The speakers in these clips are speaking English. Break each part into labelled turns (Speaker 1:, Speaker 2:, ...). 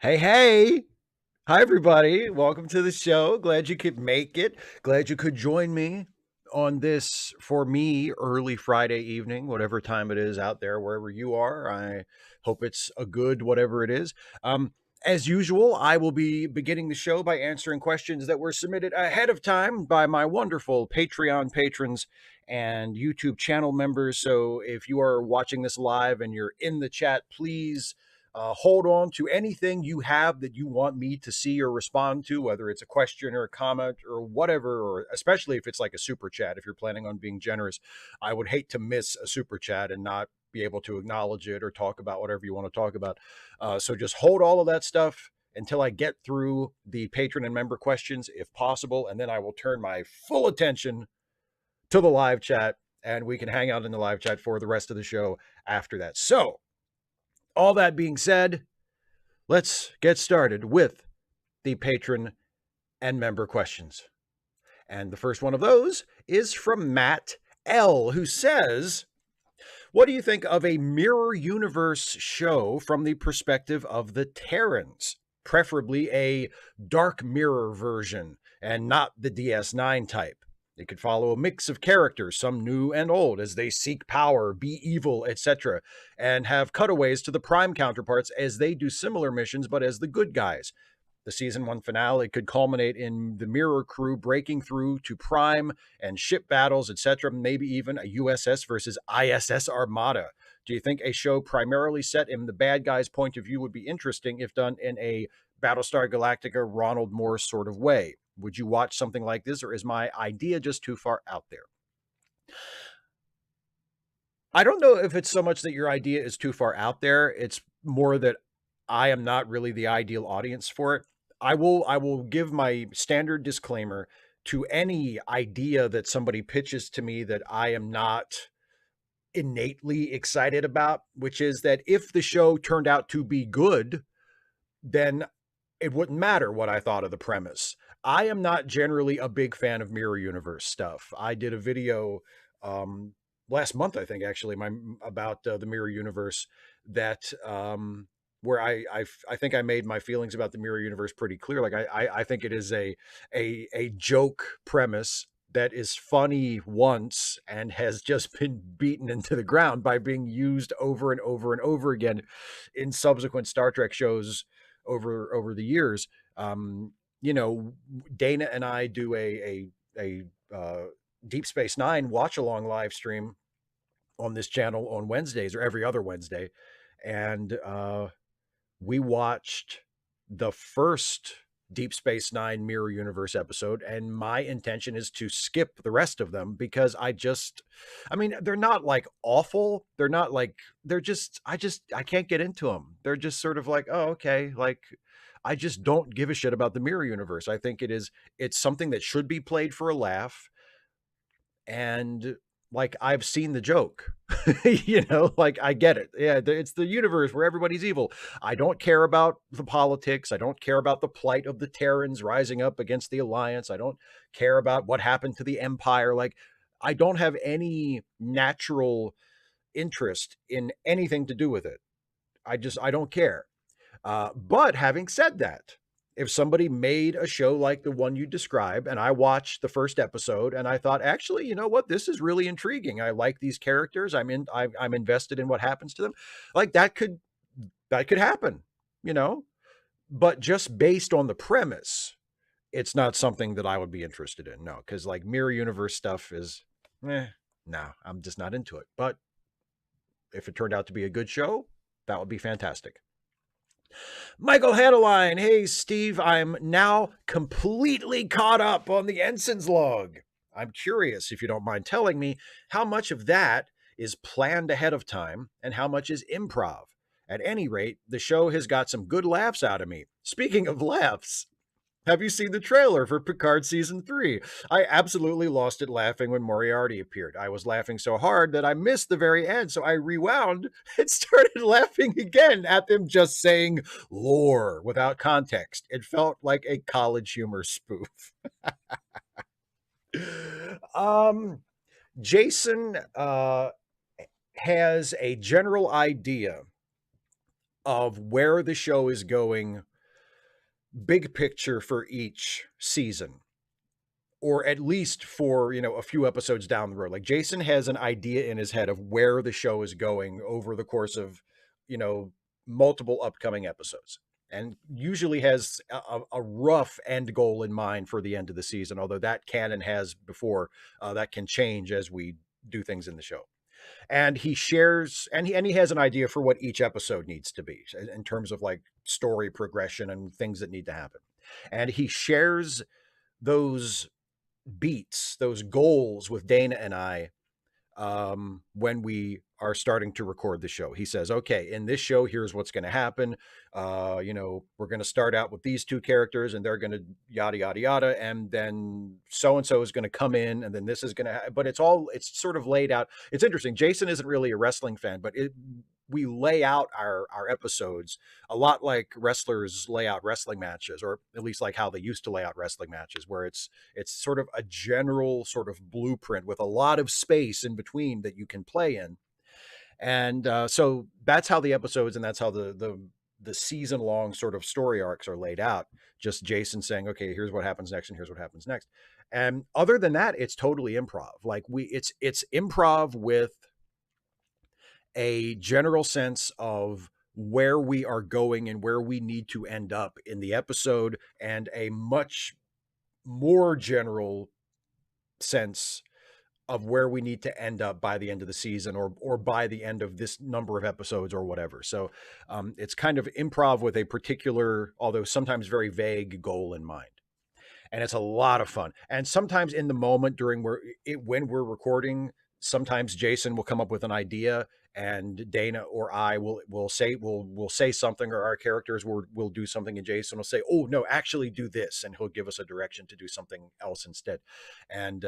Speaker 1: Hey, hey. Hi, everybody. Welcome to the show. Glad you could make it. Glad you could join me on this, for me, early Friday evening, whatever time it is out there, wherever you are. I hope it's a good whatever it is. As usual, I will be beginning the show by answering questions that were submitted ahead of time by my wonderful Patreon patrons and YouTube channel members. So if you are watching this live and you're in the chat, please hold on to anything you have that you want me to see or respond to, whether it's a question or a comment or whatever, or especially if it's like a super chat. If you're planning on being generous, I would hate to miss a super chat and not be able to acknowledge it or talk about whatever you want to talk about. So just hold all of that stuff until I get through the patron and member questions, if possible, and then I will turn my full attention to the live chat, and we can hang out in the live chat for the rest of the show after that. So, all that being said, let's get started with the patron and member questions. And the first one of those is from Matt L., who says, what do you think of a mirror universe show from the perspective of the Terrans? Preferably a dark mirror version and not the DS9 type. It could follow a mix of characters, some new and old, as they seek power, be evil, etc., and have cutaways to the Prime counterparts as they do similar missions but as the good guys. The season one finale could culminate in the Mirror crew breaking through to Prime and ship battles, etc., maybe even a USS versus ISS Armada. Do you think a show primarily set in the bad guy's point of view would be interesting if done in a Battlestar Galactica Ronald Morris sort of way? Would you watch something like this, or is my idea just too far out there? I don't know if it's so much that your idea is too far out there. It's more that I am not really the ideal audience for it. I will give my standard disclaimer to any idea that somebody pitches to me that I am not innately excited about, which is that if the show turned out to be good, then it wouldn't matter what I thought of the premise. I am not generally a big fan of mirror universe stuff. I did a video last month, I think, actually, about the mirror universe that where I think I made my feelings about the mirror universe pretty clear. Like I think it is a joke premise that is funny once and has just been beaten into the ground by being used over and over and over again in subsequent Star Trek shows over the years. You know, Dana and I do a Deep Space Nine watch along live stream on this channel on Wednesdays or every other Wednesday, and we watched the first Deep Space Nine Mirror Universe episode, and my intention is to skip the rest of them because I mean, they're not like awful. They're not like, I can't get into them. They're just sort of like, oh, okay. Like, I just don't give a shit about the Mirror Universe. I think it's something that should be played for a laugh. And like, I've seen the joke, like I get it. Yeah, it's the universe where everybody's evil. I don't care about the politics. I don't care about the plight of the Terrans rising up against the Alliance. I don't care about what happened to the Empire. Like, I don't have any natural interest in anything to do with it. I don't care. But having said that, if somebody made a show like the one you describe, and I watched the first episode, and I thought, actually, you know what, this is really intriguing. I like these characters. I'm invested in what happens to them. Like that could happen, you know. But just based on the premise, it's not something that I would be interested in. No, because like mirror universe stuff is, no, I'm just not into it. But if it turned out to be a good show, that would be fantastic. Michael Hadeline, hey Steve, I'm now completely caught up on the Ensign's log. I'm curious, if you don't mind telling me, how much of that is planned ahead of time and how much is improv. At any rate, the show has got some good laughs out of me. Speaking of laughs, have you seen the trailer for Picard Season 3? I absolutely lost it laughing when Moriarty appeared. I was laughing so hard that I missed the very end, so I rewound and started laughing again at them just saying lore without context. It felt like a college humor spoof. um, Jason has a general idea of where the show is going, big picture for each season, or at least for, a few episodes down the road. Like Jason has an idea in his head of where the show is going over the course of, multiple upcoming episodes, and usually has a rough end goal in mind for the end of the season. Although that can and has before, that can change as we do things in the show. And he shares, and he has an idea for what each episode needs to be in terms of like story progression and things that need to happen. And he shares those beats, those goals with Dana and I, when we are starting to record the show. He says, okay, in this show, here's what's going to happen. We're going to start out with these two characters and they're going to yada, yada, yada. And then so-and-so is going to come in, and then this is going to, but it's sort of laid out. It's interesting. Jason isn't really a wrestling fan, but we lay out our episodes a lot like wrestlers lay out wrestling matches, or at least like how they used to lay out wrestling matches, where it's sort of a general sort of blueprint with a lot of space in between that you can play in. And so that's how the episodes, and that's how the season long sort of story arcs are laid out. Just Jason saying, okay, here's what happens next, and here's what happens next. And other than that, it's totally improv. Like it's improv with a general sense of where we are going and where we need to end up in the episode, and a much more general sense of where we need to end up by the end of the season, or by the end of this number of episodes or whatever. So it's kind of improv with a particular, although sometimes very vague, goal in mind. And it's a lot of fun. And sometimes in the moment when we're recording, sometimes Jason will come up with an idea, and Dana or I will say something, or our characters will do something, and Jason will say, "Oh no, actually do this," and he'll give us a direction to do something else instead. And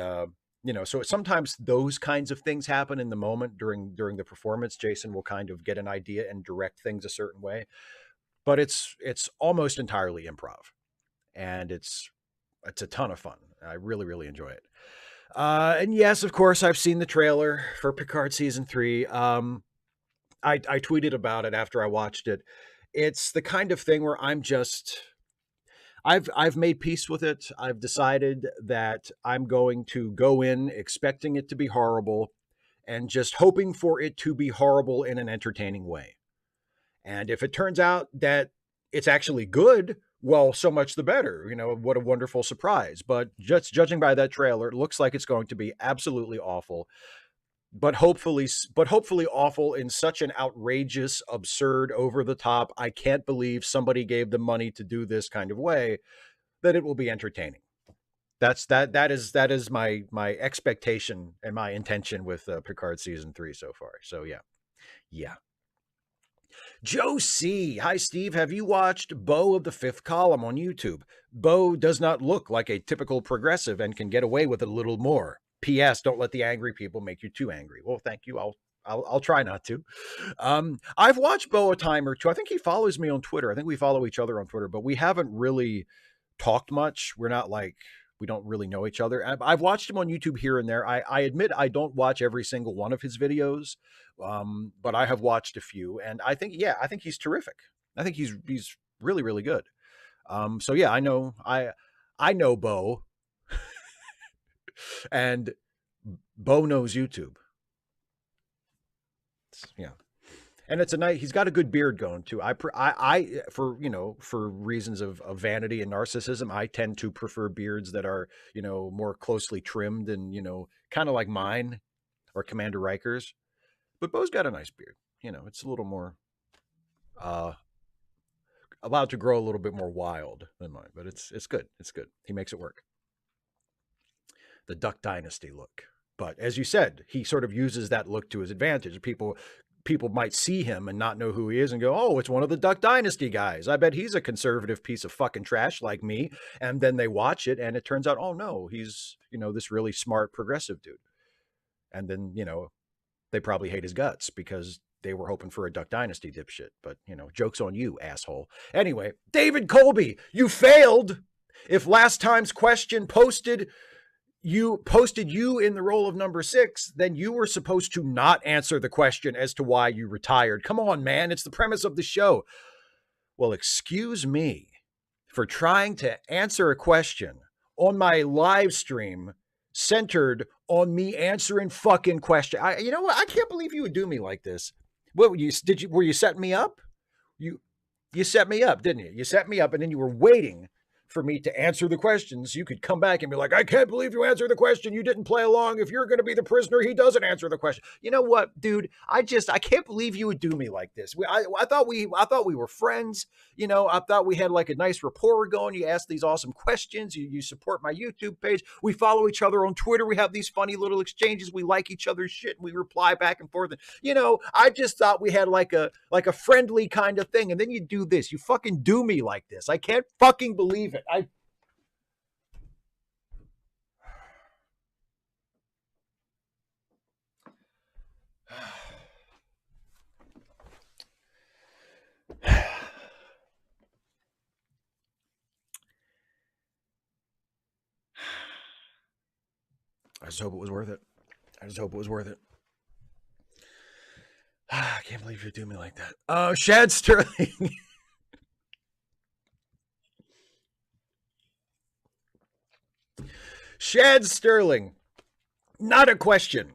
Speaker 1: so sometimes those kinds of things happen in the moment during the performance. Jason will kind of get an idea and direct things a certain way, but it's almost entirely improv, and it's a ton of fun. I really, really enjoy it. And yes, of course, I've seen the trailer for Picard season 3. I tweeted about it after I watched it. It's the kind of thing where I've made peace with it. I've decided that I'm going to go in expecting it to be horrible, and just hoping for it to be horrible in an entertaining way. And if it turns out that it's actually good, well, so much the better. What a wonderful surprise. But just judging by that trailer, it looks like it's going to be absolutely awful. But hopefully awful in such an outrageous, absurd, over the top, I can't believe somebody gave them money to do this kind of way, that it will be entertaining. That is my expectation and my intention with Picard season 3 so far. So yeah. Joe C. Hi, Steve. Have you watched Beau of the Fifth Column on YouTube? Beau does not look like a typical progressive and can get away with it a little more. P.S. Don't let the angry people make you too angry. Well, thank you. I'll try not to. I've watched Beau a time or two. I think he follows me on Twitter. I think we follow each other on Twitter, but we haven't really talked much. We're not like, we don't really know each other. I've watched him on YouTube here and there. I admit I don't watch every single one of his videos, but I have watched a few, and I think he's terrific. I think he's really, really good. So yeah, I know Beau, and Beau knows YouTube. Yeah. And it's he's got a good beard going too. For reasons of vanity and narcissism, I tend to prefer beards that are, more closely trimmed and, kind of like mine or Commander Riker's. But Beau's got a nice beard. It's a little more allowed to grow a little bit more wild than mine, but it's good. It's good. He makes it work. The Duck Dynasty look. But as you said, he sort of uses that look to his advantage. People might see him and not know who he is and go, oh, it's one of the Duck Dynasty guys. I bet he's a conservative piece of fucking trash like me. And then they watch it and it turns out, oh no, he's, this really smart progressive dude. And then, they probably hate his guts because they were hoping for a Duck Dynasty dipshit. But, joke's on you, asshole. Anyway, David Colby, you failed. If last time's question posted you posted you in the role of number 6, then you were supposed to not answer the question as to why you retired. Come on, man. It's the premise of the show. Well, excuse me for trying to answer a question on my live stream centered on me answering fucking question. You know what? I can't believe you would do me like this. What were you setting me up? You set me up, didn't you? You set me up, and then you were waiting for me to answer the questions. You could come back and be like, I can't believe you answered the question. You didn't play along. If you're going to be the prisoner, he doesn't answer the question. You know what, dude? I can't believe you would do me like this. I thought we were friends. You know, I thought we had like a nice rapport going. You ask these awesome questions. You support my YouTube page. We follow each other on Twitter. We have these funny little exchanges. We like each other's shit and we reply back and forth. And, you know, I just thought we had like a friendly kind of thing. And then you do this. You fucking do me like this. I can't fucking believe it. I just hope it was worth it. I just hope it was worth it. I can't believe you do me like that. Shad Sterling. Shad Sterling. Not a question.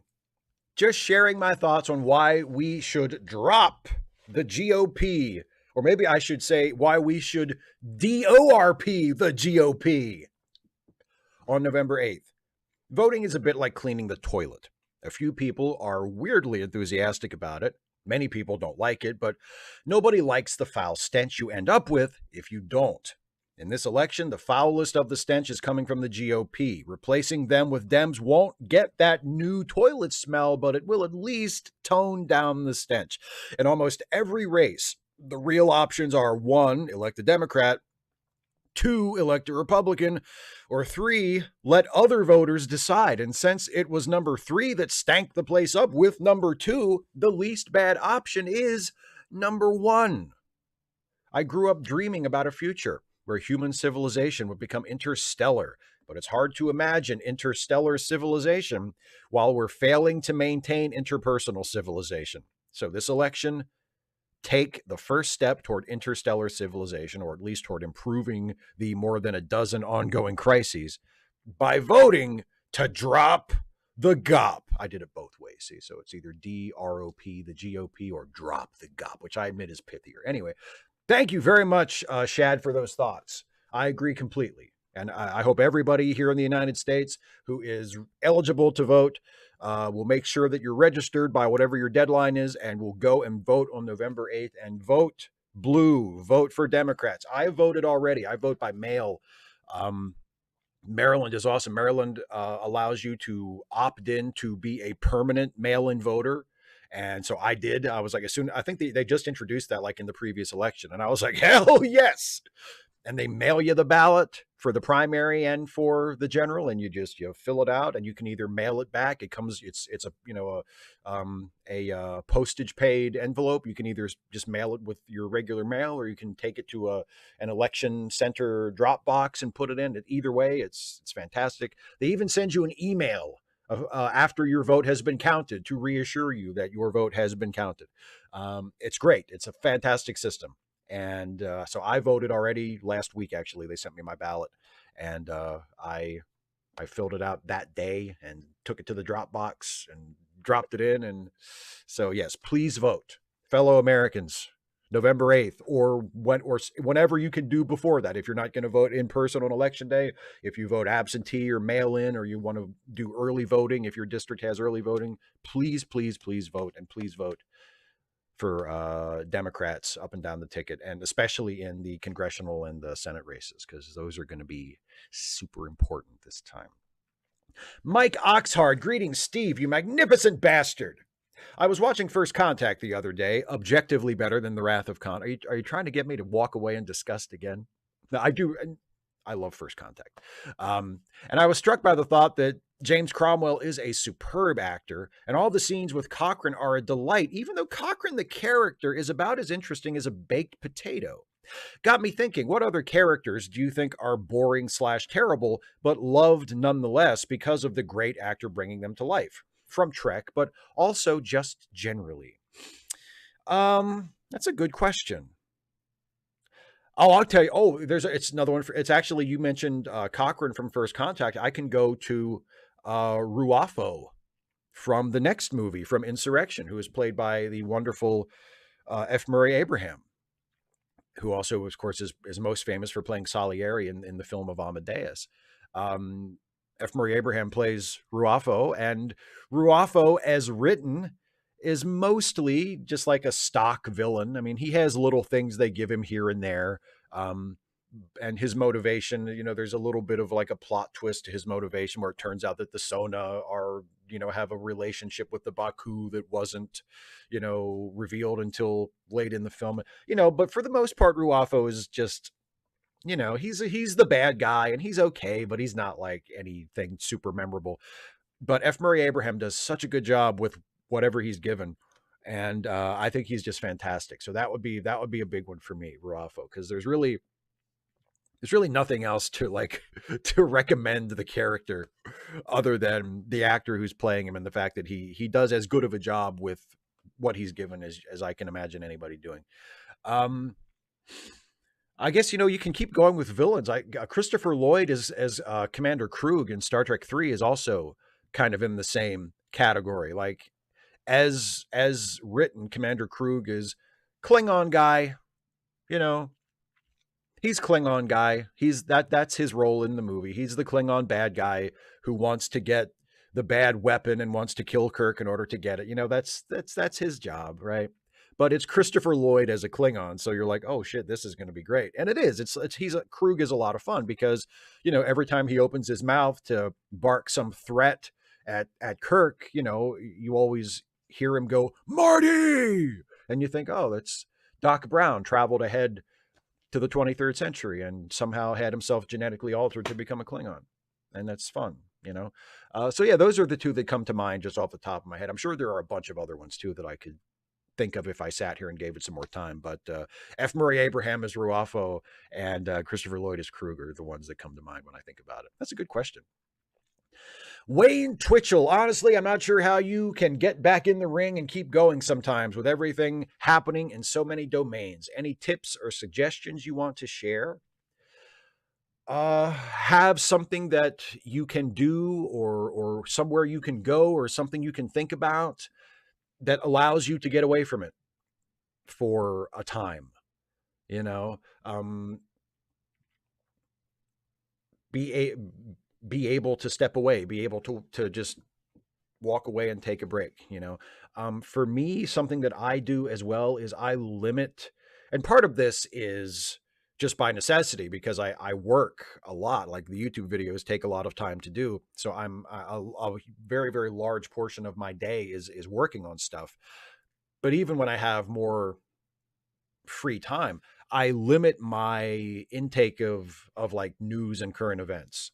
Speaker 1: Just sharing my thoughts on why we should drop the GOP. Or maybe I should say why we should DORP the GOP on November 8th. Voting is a bit like cleaning the toilet. A few people are weirdly enthusiastic about it. Many people don't like it, but nobody likes the foul stench you end up with if you don't. In this election, the foulest of the stench is coming from the GOP. Replacing them with Dems won't get that new toilet smell, but it will at least tone down the stench. In almost every race, the real options are 1, elect a Democrat, 2, elect a Republican, or 3, let other voters decide. And since it was number 3 that stank the place up with number 2, the least bad option is number 1. I grew up dreaming about a future where human civilization would become interstellar, but it's hard to imagine interstellar civilization while we're failing to maintain interpersonal civilization. So this election, take the first step toward interstellar civilization, or at least toward improving the more than a dozen ongoing crises, by voting to drop the GOP. I did it both ways, see? So it's either DROP, the GOP, or drop the GOP, which I admit is pithier. Anyway, thank you very much, Shad, for those thoughts. I agree completely. And I hope everybody here in the United States who is eligible to vote will make sure that you're registered by whatever your deadline is, and will go and vote on November 8th and vote blue, vote for Democrats. I voted already. I vote by mail. Maryland is awesome. Maryland allows you to opt in to be a permanent mail-in voter. And so I did. I was like, I think they just introduced that like in the previous election. And I was like, hell yes. And they mail you the ballot for the primary and for the general, and you fill it out, and you can either mail it back. It's a postage paid envelope. You can either just mail it with your regular mail, or you can take it to an election center drop box and put it in. Either way, it's fantastic. They even send you an email after your vote has been counted to reassure you that your vote has been counted. It's great. It's a fantastic system. And so I voted already last week. Actually, they sent me my ballot, and I filled it out that day and took it to the drop box and dropped it in. And so, yes, please vote, fellow Americans, November 8th, or whenever you can do before that. If you're not going to vote in person on election day, if you vote absentee or mail in, or you want to do early voting, if your district has early voting, please, please, please vote, and please vote for Democrats up and down the ticket, and especially in the congressional and the Senate races, because those are going to be super important this time. Mike Oxhard, greetings, Steve, you magnificent bastard. I was watching First Contact the other day, objectively better than The Wrath of Khan. Are you trying to get me to walk away in disgust again? No, I do. I love First Contact. And I was struck by the thought that James Cromwell is a superb actor, and all the scenes with Cochran are a delight, even though Cochran, the character, is about as interesting as a baked potato. Got me thinking, what other characters do you think are boring slash terrible, but loved nonetheless because of the great actor bringing them to life? From Trek, but also just generally. That's a good question. Oh, I'll tell you. Oh, it's another one. It's actually, you mentioned Cochrane from First Contact. I can go to Ruafo from the next movie, from Insurrection, who is played by the wonderful F. Murray Abraham, who also, of course, is most famous for playing Salieri in the film of Amadeus. F. Murray Abraham plays Ruafo, and Ruafo, as written, is mostly just like a stock villain. I mean, he has little things they give him here and there. Um, and his motivation, there's a little bit of like a plot twist to his motivation where it turns out that the Sona are, have a relationship with the Baku that wasn't, revealed until late in the film, but for the most part, Ruafo is just, he's the bad guy and he's okay, but he's not like anything super memorable. But F. Murray Abraham does such a good job with whatever he's given. And I think he's just fantastic. So that would be a big one for me, Ruafo, because there's really nothing else to like to recommend the character other than the actor who's playing him and the fact that he does as good of a job with what he's given as I can imagine anybody doing. Um, I guess you can keep going with villains. Christopher Lloyd as Commander Krug in Star Trek 3 is also kind of in the same category. Like as written, Commander Krug is Klingon guy, you know, he's Klingon guy. That's his role in the movie. He's the Klingon bad guy who wants to get the bad weapon and wants to kill Kirk in order to get it. That's his job, right? But it's Christopher Lloyd as a Klingon, so you're like, oh shit, this is going to be great, and it is. Krug is a lot of fun because every time he opens his mouth to bark some threat at Kirk, you always hear him go Marty, and you think, oh, that's Doc Brown traveled ahead to the 23rd century and somehow had himself genetically altered to become a Klingon. And that's fun, So yeah, those are the two that come to mind just off the top of my head. I'm sure there are a bunch of other ones too that I could think of if I sat here and gave it some more time. But F. Murray Abraham is Ruafo and Christopher Lloyd is Kruger, the ones that come to mind when I think about it. That's a good question. Wayne Twitchell, honestly, I'm not sure how you can get back in the ring and keep going sometimes with everything happening in so many domains. Any tips or suggestions you want to share? Have something that you can do or somewhere you can go or something you can think about that allows you to get away from it for a time, you know, um, be a, be able to step away, be able to just walk away and take a break, for me, something that I do as well is I limit, and part of this is just by necessity because I work a lot. Like the YouTube videos take a lot of time to do. So a very, very large portion of my day is working on stuff. But even when I have more free time, I limit my intake of like news and current events.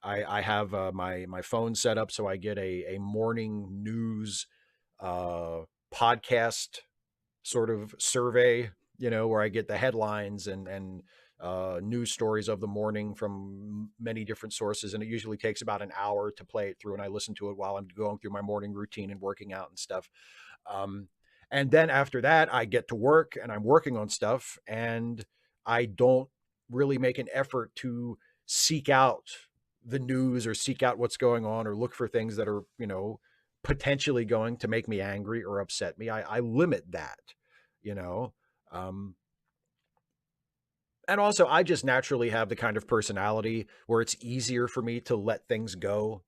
Speaker 1: I have my phone set up so I get a morning news podcast sort of survey, where I get the headlines and news stories of the morning from many different sources, and it usually takes about an hour to play it through, and I listen to it while I'm going through my morning routine and working out and stuff. Um, and then after that, I get to work and I'm working on stuff, and I don't really make an effort to seek out the news or seek out what's going on or look for things that are, potentially going to make me angry or upset me. I limit that, you know. Um, and also, I just naturally have the kind of personality where it's easier for me to let things go.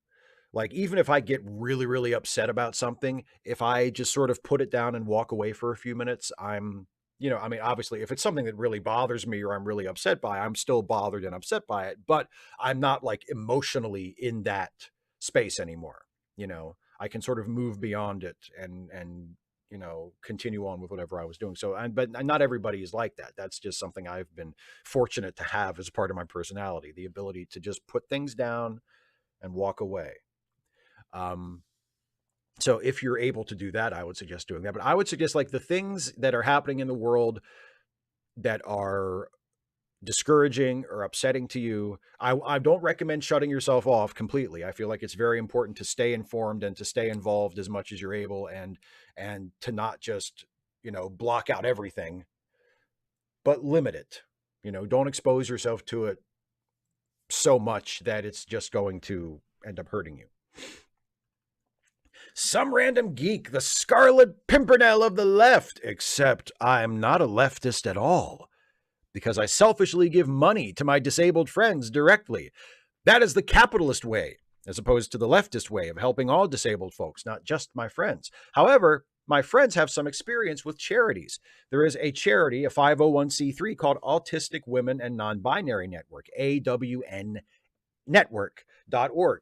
Speaker 1: Like, even if I get really, really upset about something, if I just sort of put it down and walk away for a few minutes, I mean, obviously, if it's something that really bothers me or I'm really upset by, I'm still bothered and upset by it, but I'm not like emotionally in that space anymore. I can sort of move beyond it and continue on with whatever I was doing. So, but not everybody is like that. That's just something I've been fortunate to have as part of my personality, the ability to just put things down and walk away. Um, so if you're able to do that, I would suggest doing that. But I would suggest like the things that are happening in the world that are discouraging or upsetting to you, I don't recommend shutting yourself off completely. I feel like it's very important to stay informed and to stay involved as much as you're able, and to not just, block out everything, but limit it. Don't expose yourself to it so much that it's just going to end up hurting you. Some random geek, the Scarlet Pimpernel of the left, except I'm not a leftist at all, because I selfishly give money to my disabled friends directly. That is the capitalist way, as opposed to the leftist way of helping all disabled folks, not just my friends. However, my friends have some experience with charities. There is a charity, a 501c3, called Autistic Women and Non-Binary Network, AWNnetwork.org.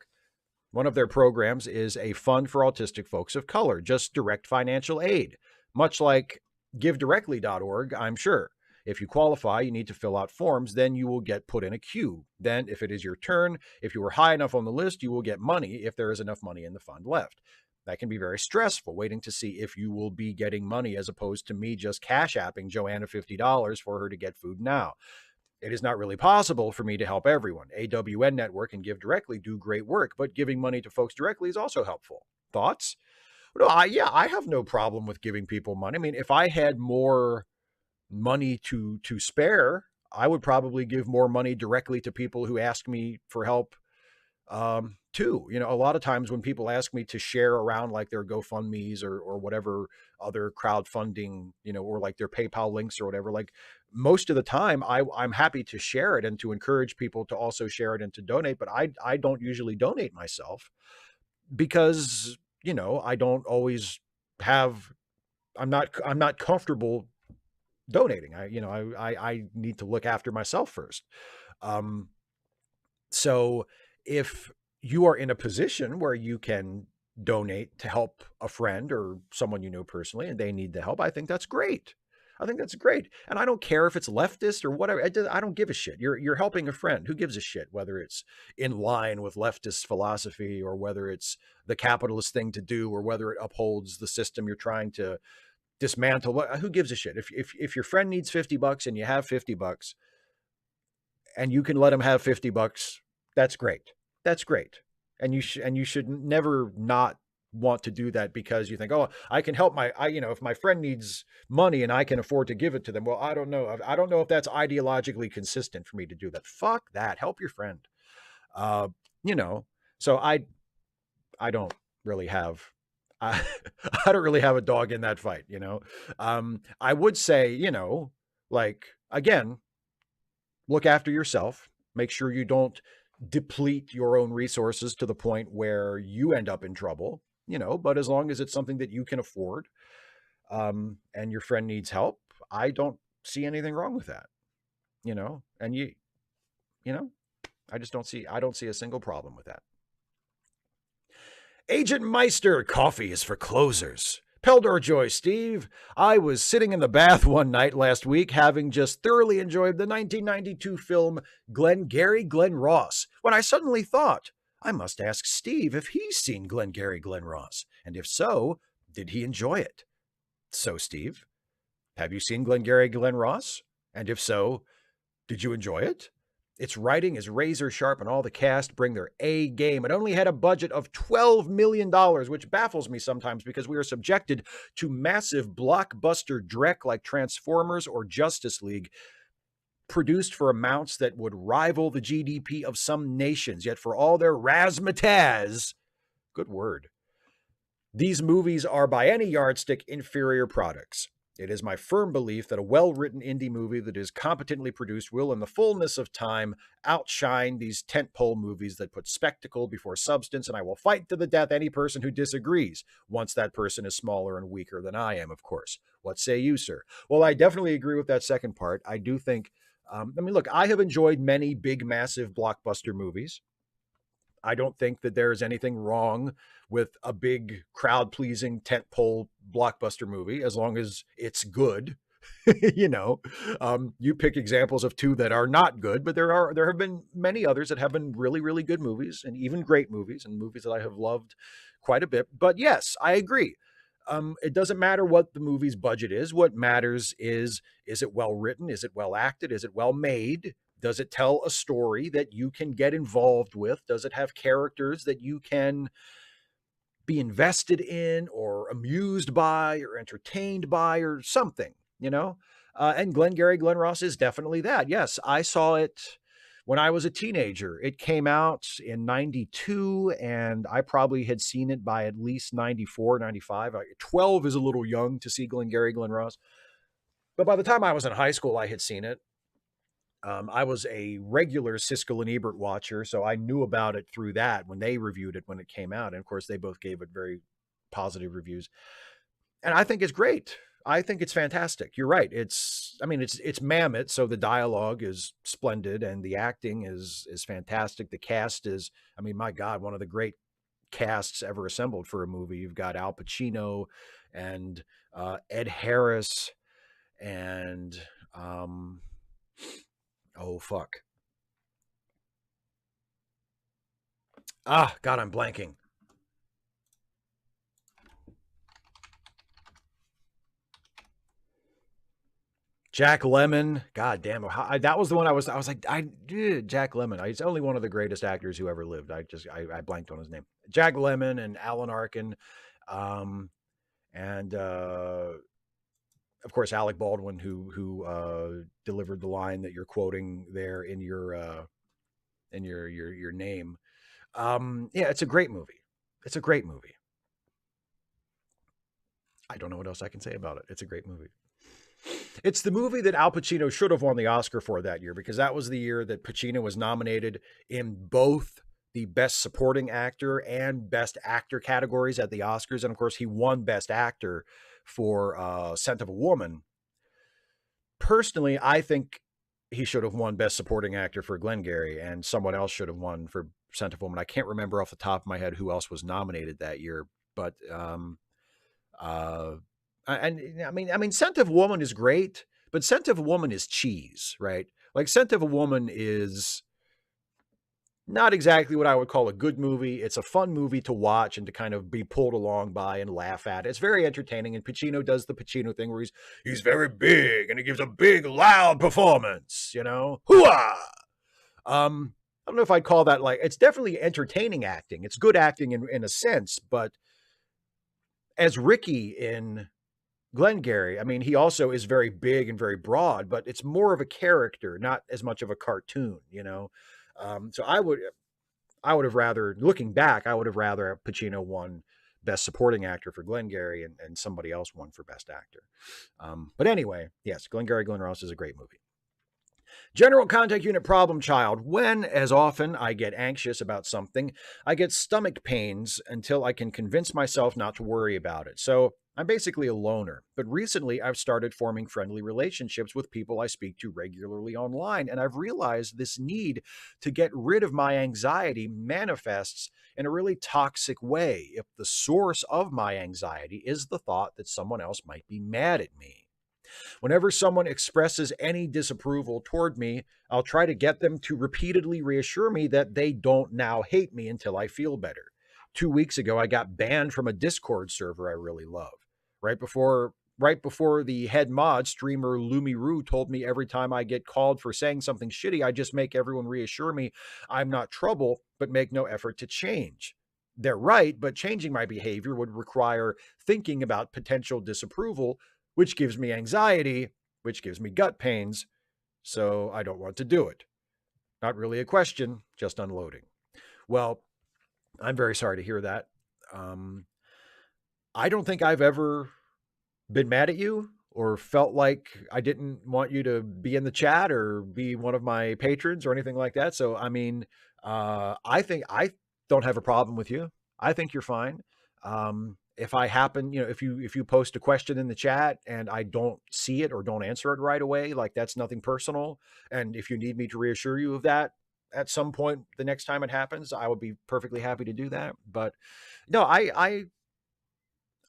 Speaker 1: One of their programs is a fund for autistic folks of color, just direct financial aid, much like GiveDirectly.org, I'm sure. If you qualify, you need to fill out forms, then you will get put in a queue. Then, if it is your turn, if you were high enough on the list, you will get money if there is enough money in the fund left. That can be very stressful, waiting to see if you will be getting money, as opposed to me just cash apping Joanna $50 for her to get food now. It is not really possible for me to help everyone. AWN Network and Give Directly do great work, but giving money to folks directly is also helpful. Thoughts? No, I have no problem with giving people money. I mean, if I had more money to spare, I would probably give more money directly to people who ask me for help too. A lot of times when people ask me to share around like their GoFundMe's or whatever other crowdfunding, or like their PayPal links or whatever, like most of the time I'm happy to share it and to encourage people to also share it and to donate. But I don't usually donate myself because, I don't always have, I'm not comfortable donating. I need to look after myself first. So if you are in a position where you can donate to help a friend or someone you know personally and they need the help, I think that's great. I think that's great. And I don't care if it's leftist or whatever. I don't give a shit. You're helping a friend. Who gives a shit whether it's in line with leftist philosophy or whether it's the capitalist thing to do or whether it upholds the system you're trying to dismantle? Who gives a shit? If your friend needs $50 and you have $50 and you can let him have $50, that's great. That's great. And you should never not want to do that because you think, oh, I can help if my friend needs money and I can afford to give it to them. Well, I don't know. I don't know if that's ideologically consistent for me to do that. Fuck that. Help your friend. So I don't really have, I don't really have a dog in that fight, I would say, like, again, look after yourself, make sure you don't deplete your own resources to the point where you end up in trouble, but as long as it's something that you can afford, and your friend needs help, I don't see anything wrong with that, and I don't see a single problem with that. Agent Meister, coffee is for closers. Peldor Joy, Steve. I was sitting in the bath one night last week, having just thoroughly enjoyed the 1992 film Glengarry Glen Ross, when I suddenly thought, I must ask Steve if he's seen Glengarry Glen Ross, and if so, did he enjoy it? So, Steve, have you seen Glengarry Glen Ross? And if so, did you enjoy it? Its writing is razor sharp and all the cast bring their A game. It only had a budget of $12 million, which baffles me sometimes because we are subjected to massive blockbuster dreck like Transformers or Justice League, produced for amounts that would rival the GDP of some nations. Yet for all their razzmatazz, good word, these movies are by any yardstick inferior products. It is my firm belief that a well-written indie movie that is competently produced will, in the fullness of time, outshine these tentpole movies that put spectacle before substance, and I will fight to the death any person who disagrees, once that person is smaller and weaker than I am, of course. What say you, sir? Well, I definitely agree with that second part. I do think, look, I have enjoyed many big, massive blockbuster movies. I don't think that there is anything wrong with a big crowd-pleasing tentpole blockbuster movie as long as it's good. You pick examples of two that are not good, but there have been many others that have been really, really good movies and even great movies and movies that I have loved quite a bit. But yes, I agree. It doesn't matter what the movie's budget is. What matters is it well written? Is it well acted? Is it well made? Does it tell a story that you can get involved with? Does it have characters that you can be invested in or amused by or entertained by or something, you know? And Glengarry Glen Ross is definitely that. Yes, I saw it when I was a teenager. It came out in 92, and I probably had seen it by at least 94, 95. 12 is a little young to see Glengarry Glen Ross. But by the time I was in high school, I had seen it. I was a regular Siskel and Ebert watcher, so I knew about it through that when they reviewed it when it came out. And of course, they both gave it very positive reviews. And I think it's great. I think it's fantastic. You're right. I mean, it's mammoth, so the dialogue is splendid and the acting is fantastic. The cast is, I mean, my God, one of the great casts ever assembled for a movie. You've got Al Pacino and Ed Harris and oh fuck. Ah, God, I'm blanking. Jack Lemmon. God damn it. That was the one I was like, Jack Lemmon. He's only one of the greatest actors who ever lived. I blanked on his name. Jack Lemmon and Alan Arkin. And of course, Alec Baldwin, who delivered the line that you're quoting there in your name. Yeah, it's a great movie. It's a great movie. I don't know what else I can say about it. It's a great movie. It's the movie that Al Pacino should have won the Oscar for that year, because that was the year that Pacino was nominated in both the Best Supporting Actor and Best Actor categories at the Oscars. And of course, he won Best Actor for Scent of a Woman. Personally, I think he should have won Best Supporting Actor for Glengarry, and someone else should have won for Scent of a Woman. I can't remember off the top of my head who else was nominated that year, but and I mean, Scent of a Woman is great, but Scent of a Woman is cheese, right? Like Scent of a Woman is not exactly what I would call a good movie. It's a fun movie to watch and to kind of be pulled along by and laugh at. It's very entertaining, and Pacino does the Pacino thing where he's very big and he gives a big, loud performance. You know, hooah! I don't know if I'd call that like, it's definitely entertaining acting. It's good acting in a sense, but as Ricky in Glengarry, I mean, he also is very big and very broad, but it's more of a character, not as much of a cartoon, you know? So I would have rather, looking back, I would have rather Pacino won Best Supporting Actor for Glengarry and somebody else won for Best Actor. But anyway, yes, Glengarry Glen Ross is a great movie. General Contact Unit Problem Child. When, as often, I get anxious about something, I get stomach pains until I can convince myself not to worry about it. So I'm basically a loner. But recently, I've started forming friendly relationships with people I speak to regularly online, and I've realized this need to get rid of my anxiety manifests in a really toxic way if the source of my anxiety is the thought that someone else might be mad at me. Whenever someone expresses any disapproval toward me, I'll try to get them to repeatedly reassure me that they don't now hate me until I feel better. 2 weeks ago, I got banned from a Discord server I really love. Right before the head mod, streamer Lumiru, told me every time I get called for saying something shitty, I just make everyone reassure me I'm not trouble, but make no effort to change. They're right, but changing my behavior would require thinking about potential disapproval, which gives me anxiety, which gives me gut pains, so I don't want to do it. Not really a question, just unloading. Well, I'm very sorry to hear that. I don't think I've ever been mad at you or felt like I didn't want you to be in the chat or be one of my patrons or anything like that. So, I mean, I think I don't have a problem with you. I think you're fine. If I happen, if you post a question in the chat and I don't see it or don't answer it right away, like that's nothing personal. And if you need me to reassure you of that at some point the next time it happens, I would be perfectly happy to do that. But no, I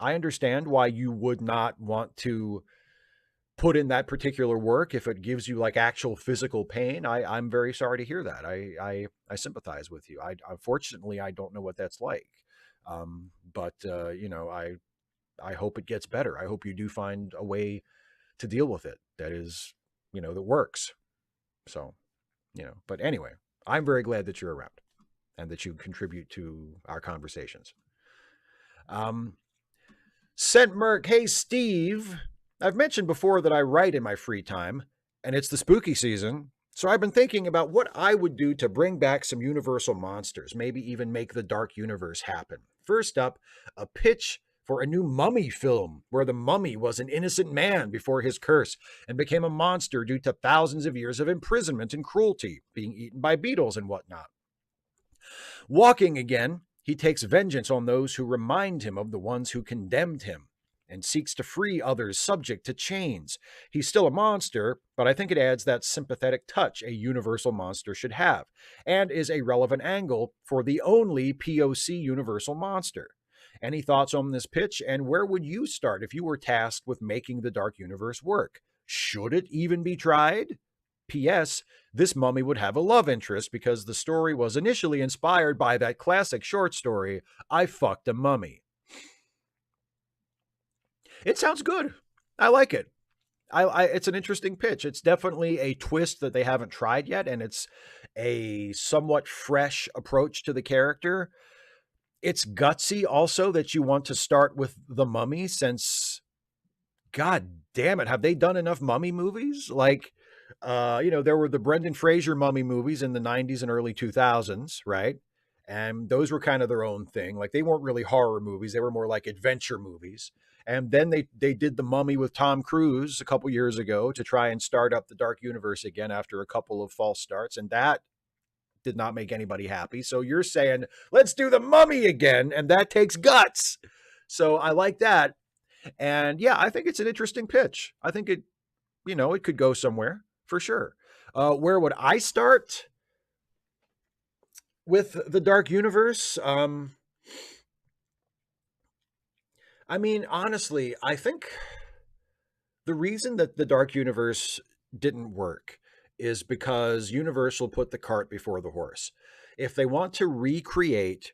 Speaker 1: understand why you would not want to put in that particular work if it gives you like actual physical pain. I'm very sorry to hear that. I sympathize with you. Unfortunately, I don't know what that's like. But I hope it gets better. I hope you do find a way to deal with it that is, that works. So, but anyway, I'm very glad that you're around and that you contribute to our conversations. Sent Merc, hey Steve, I've mentioned before that I write in my free time, and it's the spooky season, so I've been thinking about what I would do to bring back some universal monsters, maybe even make the dark universe happen. First up, a pitch for a new mummy film where the mummy was an innocent man before his curse and became a monster due to thousands of years of imprisonment and cruelty, being eaten by beetles and whatnot. Walking again, he takes vengeance on those who remind him of the ones who condemned him and seeks to free others subject to chains. He's still a monster, but I think it adds that sympathetic touch a universal monster should have, and is a relevant angle for the only POC universal monster. Any thoughts on this pitch, and where would you start if you were tasked with making the Dark Universe work? Should it even be tried? P.S. This mummy would have a love interest because the story was initially inspired by that classic short story, I Fucked a Mummy. It sounds good. I like it. It's an interesting pitch. It's definitely a twist that they haven't tried yet, and it's a somewhat fresh approach to the character. It's gutsy also that you want to start with the mummy, since, God damn it, have they done enough mummy movies? Like, there were the Brendan Fraser mummy movies in the 90s and early 2000s, right? And those were kind of their own thing. Like, they weren't really horror movies. They were more like adventure movies. And then they did The Mummy with Tom Cruise a couple years ago to try and start up the Dark Universe again after a couple of false starts. And that did not make anybody happy. So you're saying, let's do The Mummy again. And that takes guts. So I like that. And yeah, I think it's an interesting pitch. I think it could go somewhere for sure. Where would I start with the Dark Universe? I mean, honestly, I think the reason that the Dark Universe didn't work is because Universal put the cart before the horse. If they want to recreate,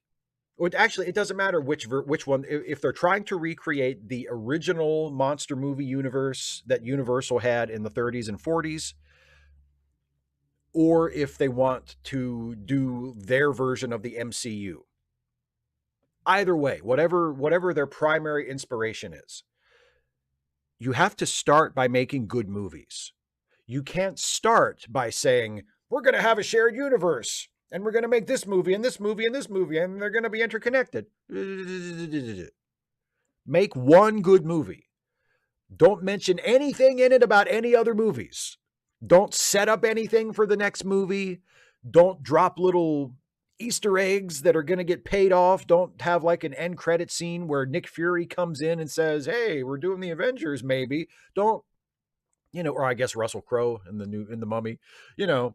Speaker 1: actually, it doesn't matter which one. If they're trying to recreate the original monster movie universe that Universal had in the 30s and 40s, or if they want to do their version of the MCU, either way, whatever their primary inspiration is, you have to start by making good movies. You can't start by saying, we're going to have a shared universe and we're going to make this movie and this movie and this movie and they're going to be interconnected. Make one good movie. Don't mention anything in it about any other movies. Don't set up anything for the next movie. Don't drop little Easter eggs that are going to get paid off. Don't have like an end credit scene where Nick Fury comes in and says, hey, we're doing the Avengers, maybe. Don't, or I guess Russell Crowe in the Mummy, don't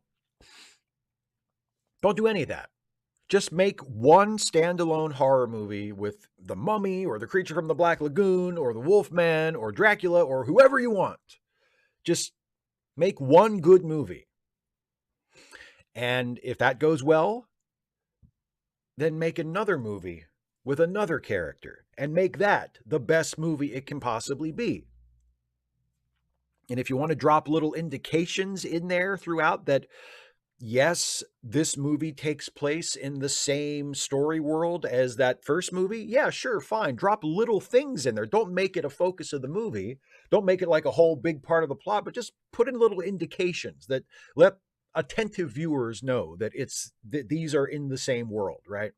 Speaker 1: do any of that. Just make one standalone horror movie with the Mummy or the Creature from the Black Lagoon or the Wolfman or Dracula or whoever you want. Just make one good movie. And if that goes well, then make another movie with another character and make that the best movie it can possibly be. And if you want to drop little indications in there throughout that, yes, this movie takes place in the same story world as that first movie, yeah, sure, fine. Drop little things in there. Don't make it a focus of the movie. Don't make it like a whole big part of the plot, but just put in little indications that let attentive viewers know that these are in the same world, right?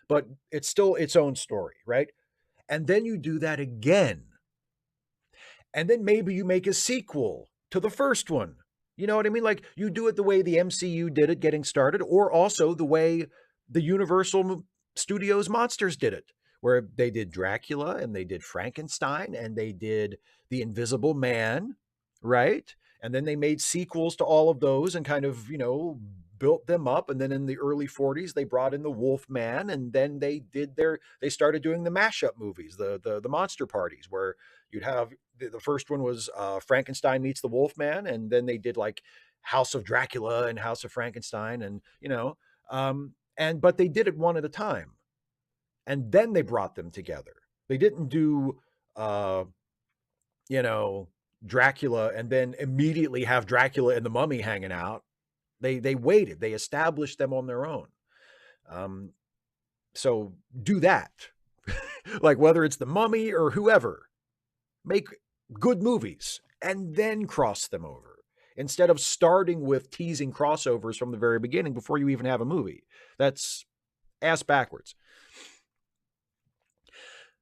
Speaker 1: But it's still its own story, right? And then you do that again. And then maybe you make a sequel to the first one. You know what I mean? Like, you do it the way the MCU did it getting started, or also the way the Universal Studios monsters did it, where they did Dracula and they did Frankenstein and they did The Invisible Man, right? And then they made sequels to all of those and kind of, built them up. And then in the early 40s, they brought in the Wolfman, and then they started doing the mashup movies, the monster parties, where you'd have the first one was Frankenstein meets the Wolfman, and then they did like House of Dracula and House of Frankenstein, and but they did it one at a time, and then they brought them together. They didn't do uh, you know, Dracula and then immediately have Dracula and the Mummy hanging out. They waited. They established them on their own. So do that. Like whether it's the Mummy or whoever, make good movies and then cross them over instead of starting with teasing crossovers from the very beginning before you even have a movie. That's ass backwards.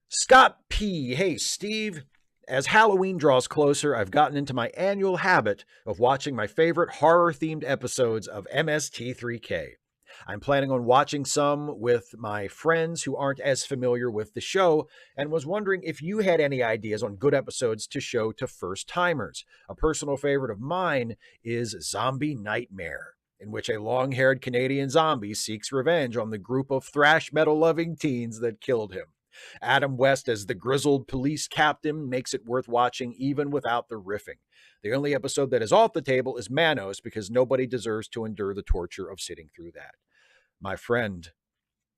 Speaker 1: Scott P. Hey, Steve. As Halloween draws closer, I've gotten into my annual habit of watching my favorite horror-themed episodes of MST3K. I'm planning on watching some with my friends who aren't as familiar with the show and was wondering if you had any ideas on good episodes to show to first-timers. A personal favorite of mine is Zombie Nightmare, in which a long-haired Canadian zombie seeks revenge on the group of thrash metal-loving teens that killed him. Adam West as the grizzled police captain makes it worth watching even without the riffing. The only episode that is off the table is Manos because nobody deserves to endure the torture of sitting through that. My friend,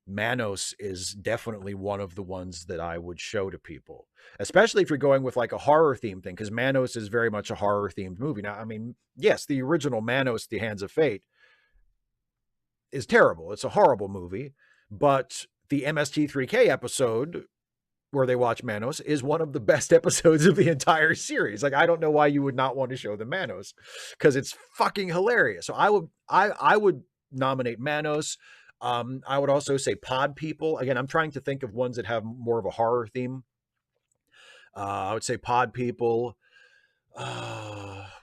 Speaker 1: Manos is definitely one of the ones that I would show to people, especially if you're going with like a horror theme thing, because Manos is very much a horror themed movie. Now, I mean, yes, the original Manos, The Hands of Fate is terrible. It's a horrible movie, but the MST3K episode where they watch Manos is one of the best episodes of the entire series. Like, I don't know why you would not want to show the Manos because it's fucking hilarious. So I would nominate Manos. I would also say Pod People. Again, I'm trying to think of ones that have more of a horror theme. I would say Pod People.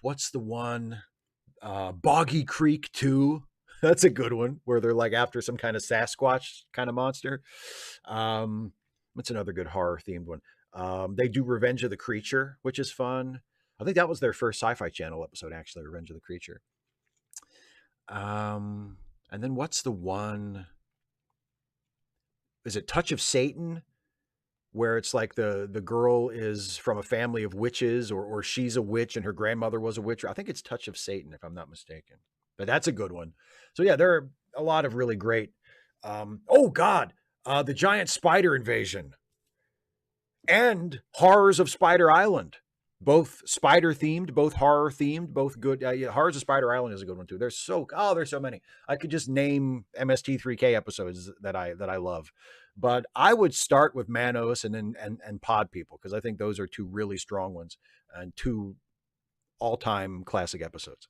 Speaker 1: What's the one? Boggy Creek 2. That's a good one where they're like after some kind of Sasquatch kind of monster. What's another good horror themed one? They do Revenge of the Creature, which is fun. I think that was their first Sci-Fi Channel episode, actually, Revenge of the Creature. And then what's the one? Is it Touch of Satan? Where it's like the girl is from a family of witches or she's a witch and her grandmother was a witch. I think it's Touch of Satan, if I'm not mistaken. But that's a good one. So yeah, there are a lot of really great. Oh God, the giant spider invasion and Horrors of Spider Island. Both spider themed, both horror themed, both good. Yeah, Horrors of Spider Island is a good one too. There's so many. I could just name MST3K episodes that I love. But I would start with Manos and then and Pod People because I think those are two really strong ones and two all-time classic episodes.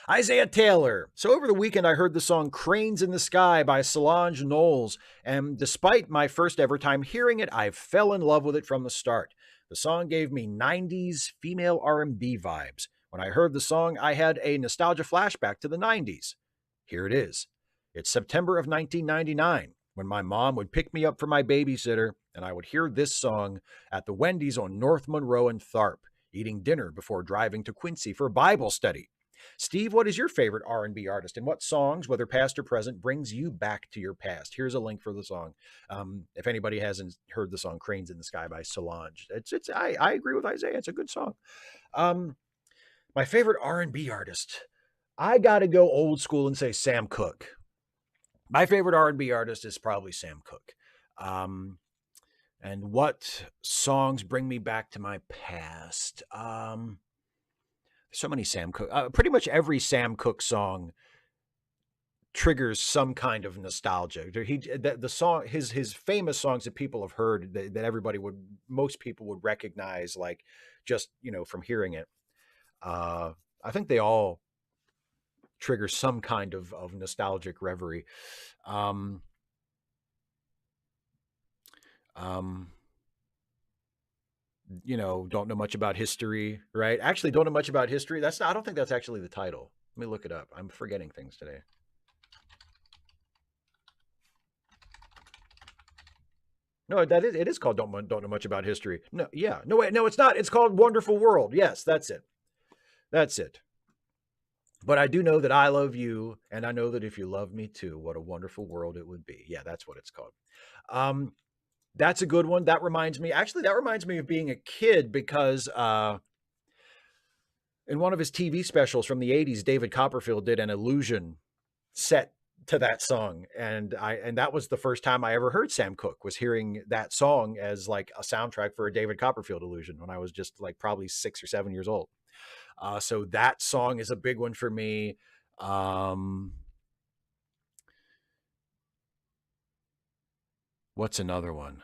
Speaker 1: Isaiah Taylor. So over the weekend, I heard the song Cranes in the Sky by Solange Knowles. And despite my first ever time hearing it, I fell in love with it from the start. The song gave me 90s female R&B vibes. When I heard the song, I had a nostalgia flashback to the 90s. Here it is. It's September of 1999 when my mom would pick me up from my babysitter and I would hear this song at the Wendy's on North Monroe and Tharp, eating dinner before driving to Quincy for Bible study. Steve, what is your favorite R&B artist and what songs, whether past or present, brings you back to your past? Here's a link for the song. If anybody hasn't heard the song Cranes in the Sky by Solange, I agree with Isaiah. It's a good song. My favorite R&B artist, I got to go old school and say Sam Cooke. My favorite R&B artist is probably Sam Cooke. And what songs bring me back to my past? So many Sam Cooke. Pretty much every Sam Cooke song triggers some kind of nostalgia. The song, his famous songs that people have heard that most people would recognize, like just from hearing it. I think they all trigger some kind of nostalgic reverie. Don't know much about history, right? Actually, don't know much about history. I don't think that's actually the title. Let me look it up. I'm forgetting things today. No, it is called Don't Know Much About History. No, yeah. No, wait, no, it's not. It's called Wonderful World. Yes, that's it. That's it. But I do know that I love you, and I know that if you love me too, what a wonderful world it would be. Yeah, that's what it's called. That's a good one. That reminds me of being a kid because in one of his TV specials from the 80s, David Copperfield did an illusion set to that song. And that was the first time I ever heard Sam Cooke, was hearing that song as like a soundtrack for a David Copperfield illusion when I was just like probably 6 or 7 years old. So that song is a big one for me. What's another one?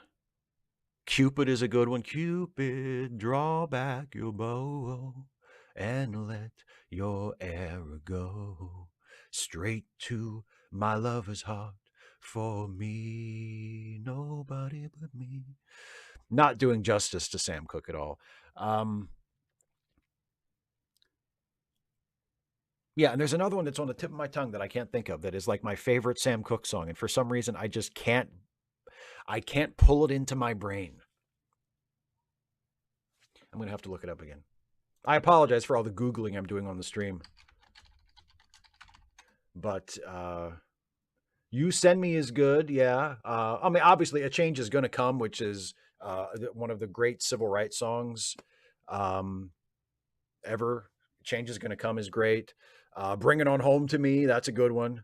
Speaker 1: Cupid is a good one. Cupid, draw back your bow and let your arrow go straight to my lover's heart. For me, nobody but me. Not doing justice to Sam Cooke at all. Yeah, and there's another one that's on the tip of my tongue that I can't think of that is like my favorite Sam Cooke song, and for some reason I just can't pull it into my brain. I'm going to have to look it up again. I apologize for all the Googling I'm doing on the stream. But You Send Me is good, yeah. I mean, obviously, A Change Is Gonna Come, which is one of the great civil rights songs ever. Change Is Gonna Come is great. Bring It On Home to Me, that's a good one.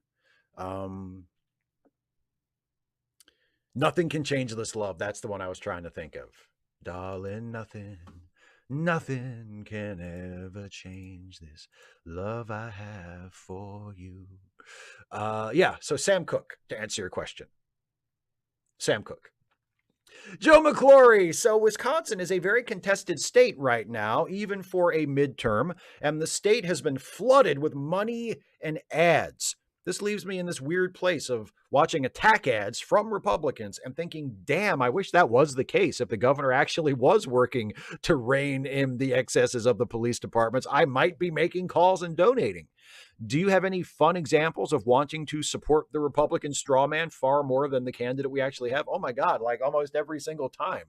Speaker 1: Nothing Can Change This Love, that's the one I was trying to think of. Darling, nothing can ever change this love I have for you. Yeah, so Sam Cooke, to answer your question. Sam Cooke. Joe McClory. So Wisconsin is a very contested state right now, even for a midterm, and the state has been flooded with money and ads. This leaves me in this weird place of watching attack ads from Republicans and thinking, damn, I wish that was the case. If the governor actually was working to rein in the excesses of the police departments, I might be making calls and donating. Do you have any fun examples of wanting to support the Republican straw man far more than the candidate we actually have? Oh my God, like almost every single time.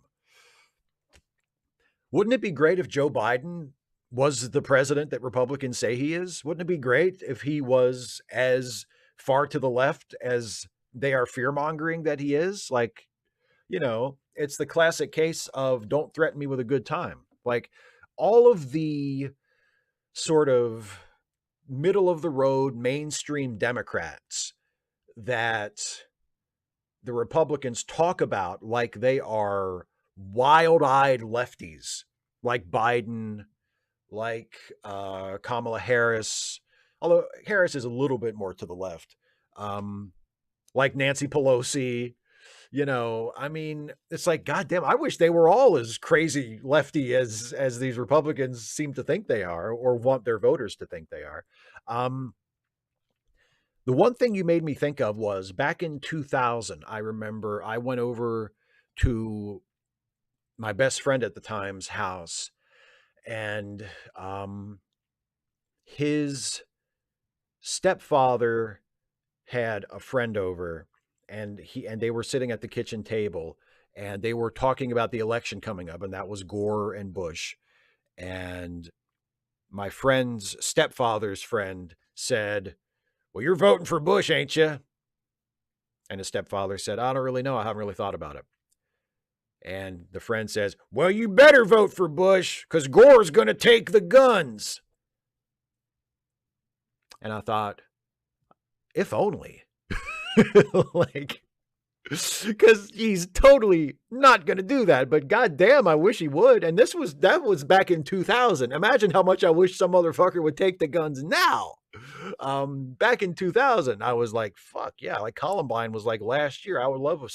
Speaker 1: Wouldn't it be great if Joe Biden was the president that Republicans say he is? Wouldn't it be great if he was as far to the left as they are fear-mongering that he is? Like, you know, it's the classic case of don't threaten me with a good time. Like all of the sort of middle of the road mainstream Democrats that the Republicans talk about like they are wild-eyed lefties, like Biden, like Kamala Harris, although Harris is a little bit more to the left, like Nancy Pelosi. You know, I mean, it's like, goddamn, I wish they were all as crazy lefty as these Republicans seem to think they are, or want their voters to think they are. The one thing you made me think of was back in 2000, I remember I went over to my best friend at the time's house, and his stepfather had a friend over, and they were sitting at the kitchen table, and they were talking about the election coming up, and that was Gore and Bush. And my friend's stepfather's friend said, "Well, you're voting for Bush, ain't you?" And his stepfather said, "I don't really know. I haven't really thought about it." And the friend says, "Well, you better vote for Bush because Gore's going to take the guns." And I thought, if only. Like, because he's totally not going to do that. But goddamn, I wish he would. And that was back in 2000. Imagine how much I wish some motherfucker would take the guns now. Back in 2000, I was like, fuck yeah. Like Columbine was like last year. I would love if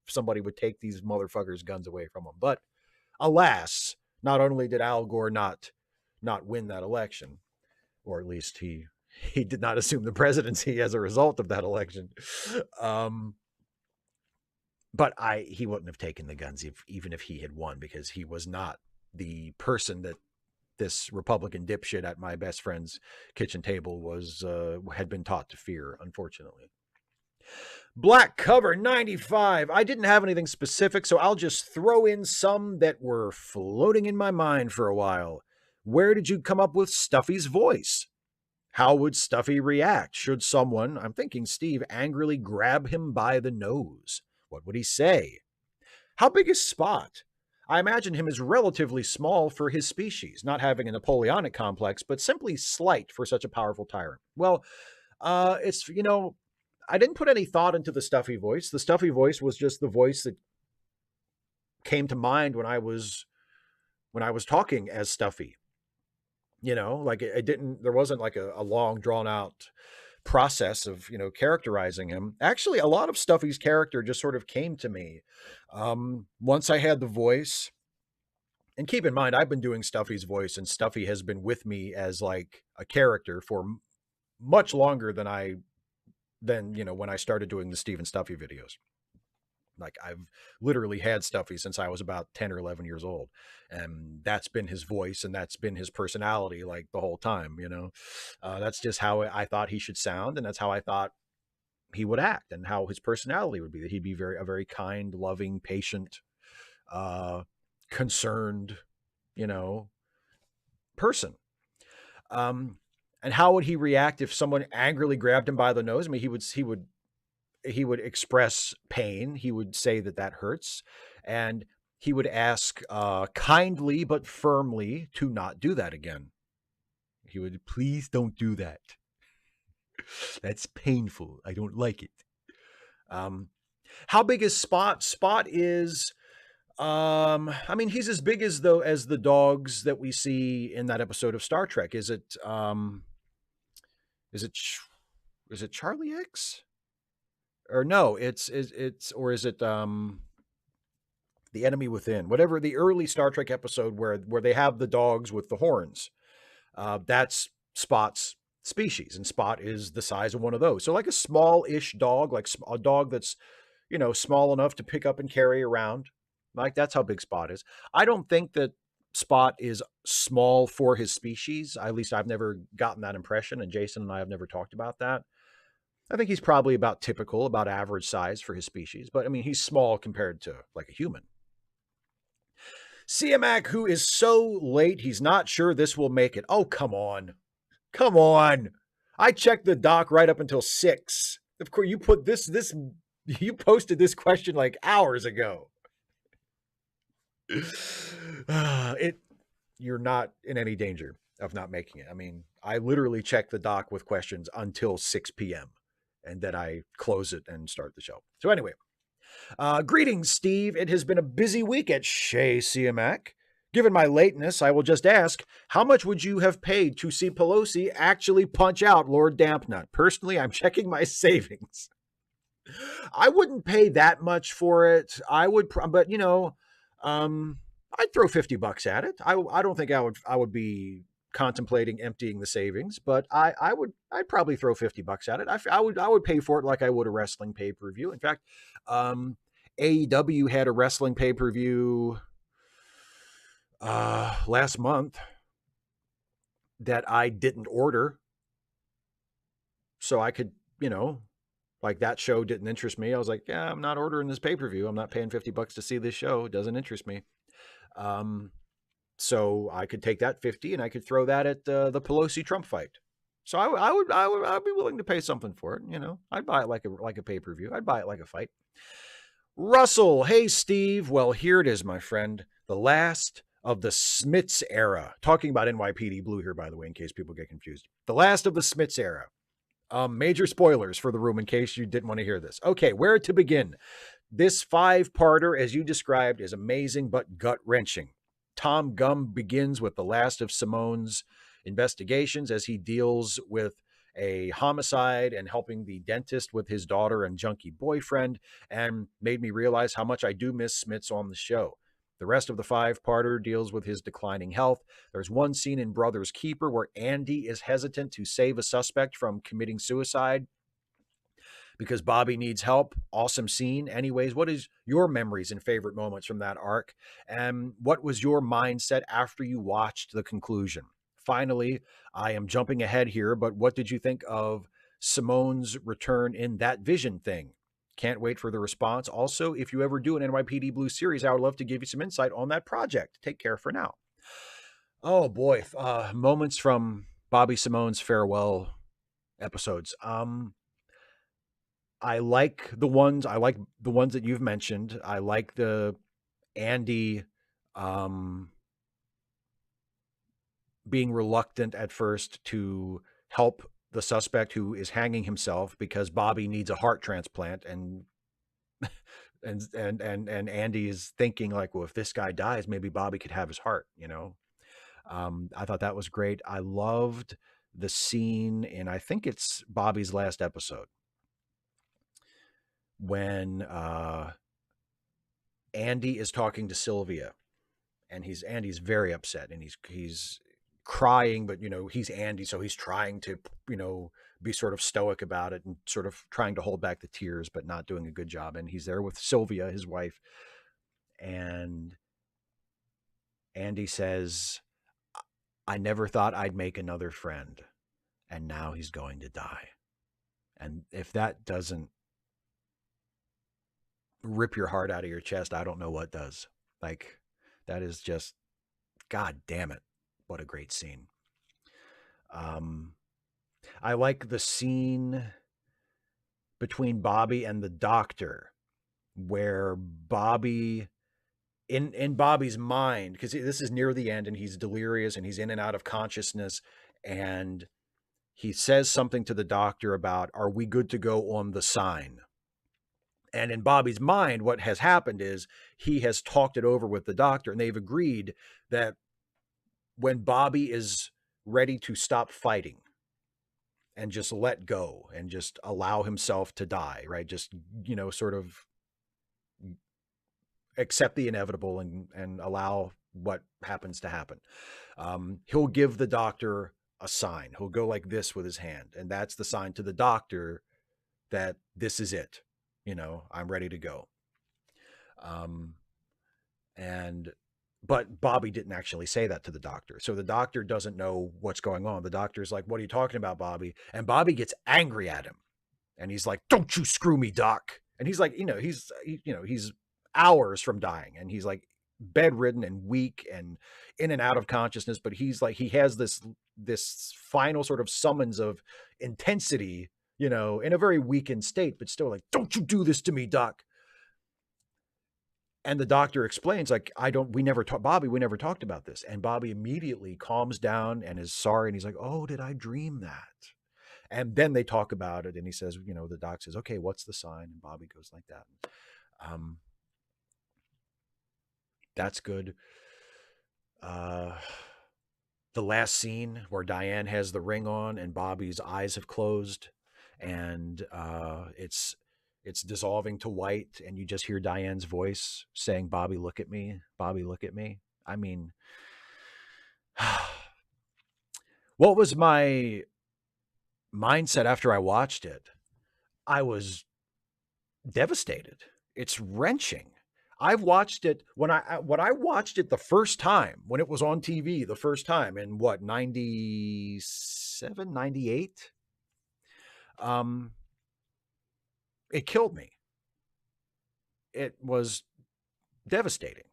Speaker 1: somebody would take these motherfuckers' guns away from them. But alas, not only did Al Gore not win that election, or at least he did not assume the presidency as a result of that election. But he wouldn't have taken the guns even if he had won, because he was not the person that this Republican dipshit at my best friend's kitchen table had been taught to fear, unfortunately. Black Cover 95. I didn't have anything specific, so I'll just throw in some that were floating in my mind for a while. Where did you come up with Stuffy's voice? How would Stuffy react should someone, I'm thinking Steve, angrily grab him by the nose? What would he say? How big is Spot? I imagine him as relatively small for his species, not having a Napoleonic complex, but simply slight for such a powerful tyrant. Well, it's, I didn't put any thought into the Stuffy voice. The Stuffy voice was just the voice that came to mind when I was talking as Stuffy. Like it didn't. There wasn't like a long drawn out process of characterizing him. Actually, a lot of Stuffy's character just sort of came to me once I had the voice. And keep in mind, I've been doing Stuffy's voice, and Stuffy has been with me as like a character for much longer than when I started doing the Steve and Stuffy videos. Like I've literally had Stuffy since I was about 10 or 11 years old. And that's been his voice and that's been his personality like the whole time, that's just how I thought he should sound. And that's how I thought he would act and how his personality would be, that he'd be a very kind, loving, patient, concerned, person. And how would he react if someone angrily grabbed him by the nose? I mean, he would express pain. He would say that hurts. And he would ask kindly but firmly to not do that again. He would, please don't do that. That's painful. I don't like it. How big is Spot? Spot is, I mean, he's as big as the dogs that we see in that episode of Star Trek. Is it Charlie X? Or no, it's or is it The Enemy Within? Whatever, the early Star Trek episode where they have the dogs with the horns. That's Spot's species, and Spot is the size of one of those. So like a small-ish dog, like a dog that's, small enough to pick up and carry around. Like that's how big Spot is. I don't think that Spot is small for his species. At least I've never gotten that impression, and Jason and I have never talked about that. I think he's probably about typical, about average size for his species. But I mean, he's small compared to like a human. Siamak, who is so late, he's not sure this will make it. Oh, come on. Come on. I checked the doc right up until 6. Of course, you put you posted this question like hours ago. You're not in any danger of not making it. I mean, I literally checked the doc with questions until 6 p.m. and then I close it and start the show. So anyway, greetings, Steve. It has been a busy week at Shea Siamak. Given my lateness, I will just ask, how much would you have paid to see Pelosi actually punch out Lord Dampnut? Personally, I'm checking my savings. I wouldn't pay that much for it. I would, but I'd throw $50 at it. I don't think I would be contemplating emptying the savings, but I'd probably throw $50 at it. I would pay for it like I would a wrestling pay-per-view. In fact, AEW had a wrestling pay-per-view last month that I didn't order. So I could, like that show didn't interest me. I was like, yeah, I'm not ordering this pay-per-view. I'm not paying $50 to see this show. It doesn't interest me. So I could take that 50 and I could throw that at the Pelosi Trump fight. So I'd be willing to pay something for it. I'd buy it like a pay-per-view. I'd buy it like a fight. Russell, hey, Steve. Well, here it is, my friend. The last of the Smits era. Talking about NYPD Blue here, by the way, in case people get confused. The last of the Smits era. Major spoilers for the room in case you didn't want to hear this. Okay, where to begin? This 5-parter, as you described, is amazing but gut-wrenching. Tom Gum begins with the last of Simone's investigations as he deals with a homicide and helping the dentist with his daughter and junkie boyfriend, and made me realize how much I do miss Smits on the show. The rest of the 5-parter deals with his declining health. There's one scene in Brother's Keeper where Andy is hesitant to save a suspect from committing suicide because Bobby needs help. Awesome scene. Anyways, what is your memories and favorite moments from that arc? And what was your mindset after you watched the conclusion? Finally, I am jumping ahead here, but what did you think of Simone's return in That Vision thing? Can't wait for the response. Also, if you ever do an NYPD Blue series, I would love to give you some insight on that project. Take care for now. Oh boy, moments from Bobby Simone's farewell episodes. I like the ones that you've mentioned. I like the Andy being reluctant at first to help the suspect who is hanging himself because Bobby needs a heart transplant, and Andy is thinking like, well, if this guy dies, maybe Bobby could have his heart, you know. I thought that was great. I loved the scene, and I think it's Bobby's last episode, when Andy is talking to Sylvia, and Andy's very upset, and he's crying, but you know, he's Andy, so he's trying to, you know, be sort of stoic about it and sort of trying to hold back the tears, but not doing a good job. And he's there with Sylvia, his wife, and Andy says, I never thought I'd make another friend, and now he's going to die. And if that doesn't rip your heart out of your chest, I don't know what does. Like, that is just, God damn it, what a great scene. I like the scene between Bobby and the doctor, where Bobby, in Bobby's mind, because this is near the end and he's delirious and he's in and out of consciousness, and he says something to the doctor about, are we good to go on the sign? And in Bobby's mind, what has happened is he has talked it over with the doctor, and they've agreed that when Bobby is ready to stop fighting and just let go and just allow himself to die, right? Just, you know, sort of accept the inevitable and allow what happens to happen. He'll give the doctor a sign. He'll go like this with his hand, and that's the sign to the doctor that this is it. You know, I'm ready to go. But Bobby didn't actually say that to the doctor. So the doctor doesn't know what's going on. The doctor's like, what are you talking about, Bobby? And Bobby gets angry at him. And he's like, don't you screw me, doc. And he's like, he's hours from dying. And he's like bedridden and weak and in and out of consciousness. But he's like, he has this final sort of summons of intensity, you know, in a very weakened state, but still like, don't you do this to me, doc. And the doctor explains, like, we never talked about this. And Bobby immediately calms down and is sorry. And he's like, oh, did I dream that? And then they talk about it. And he says, you know, the doc says, okay, what's the sign? And Bobby goes like that. That's good. The last scene where Diane has the ring on and Bobby's eyes have closed, and it's dissolving to white, and you just hear Diane's voice saying, Bobby, look at me. Bobby, look at me. I mean, what was my mindset after I watched it? I was devastated. It's wrenching. I've watched it when I watched it the first time, when it was on TV the first time in what, 97, 98? It killed me. It was devastating.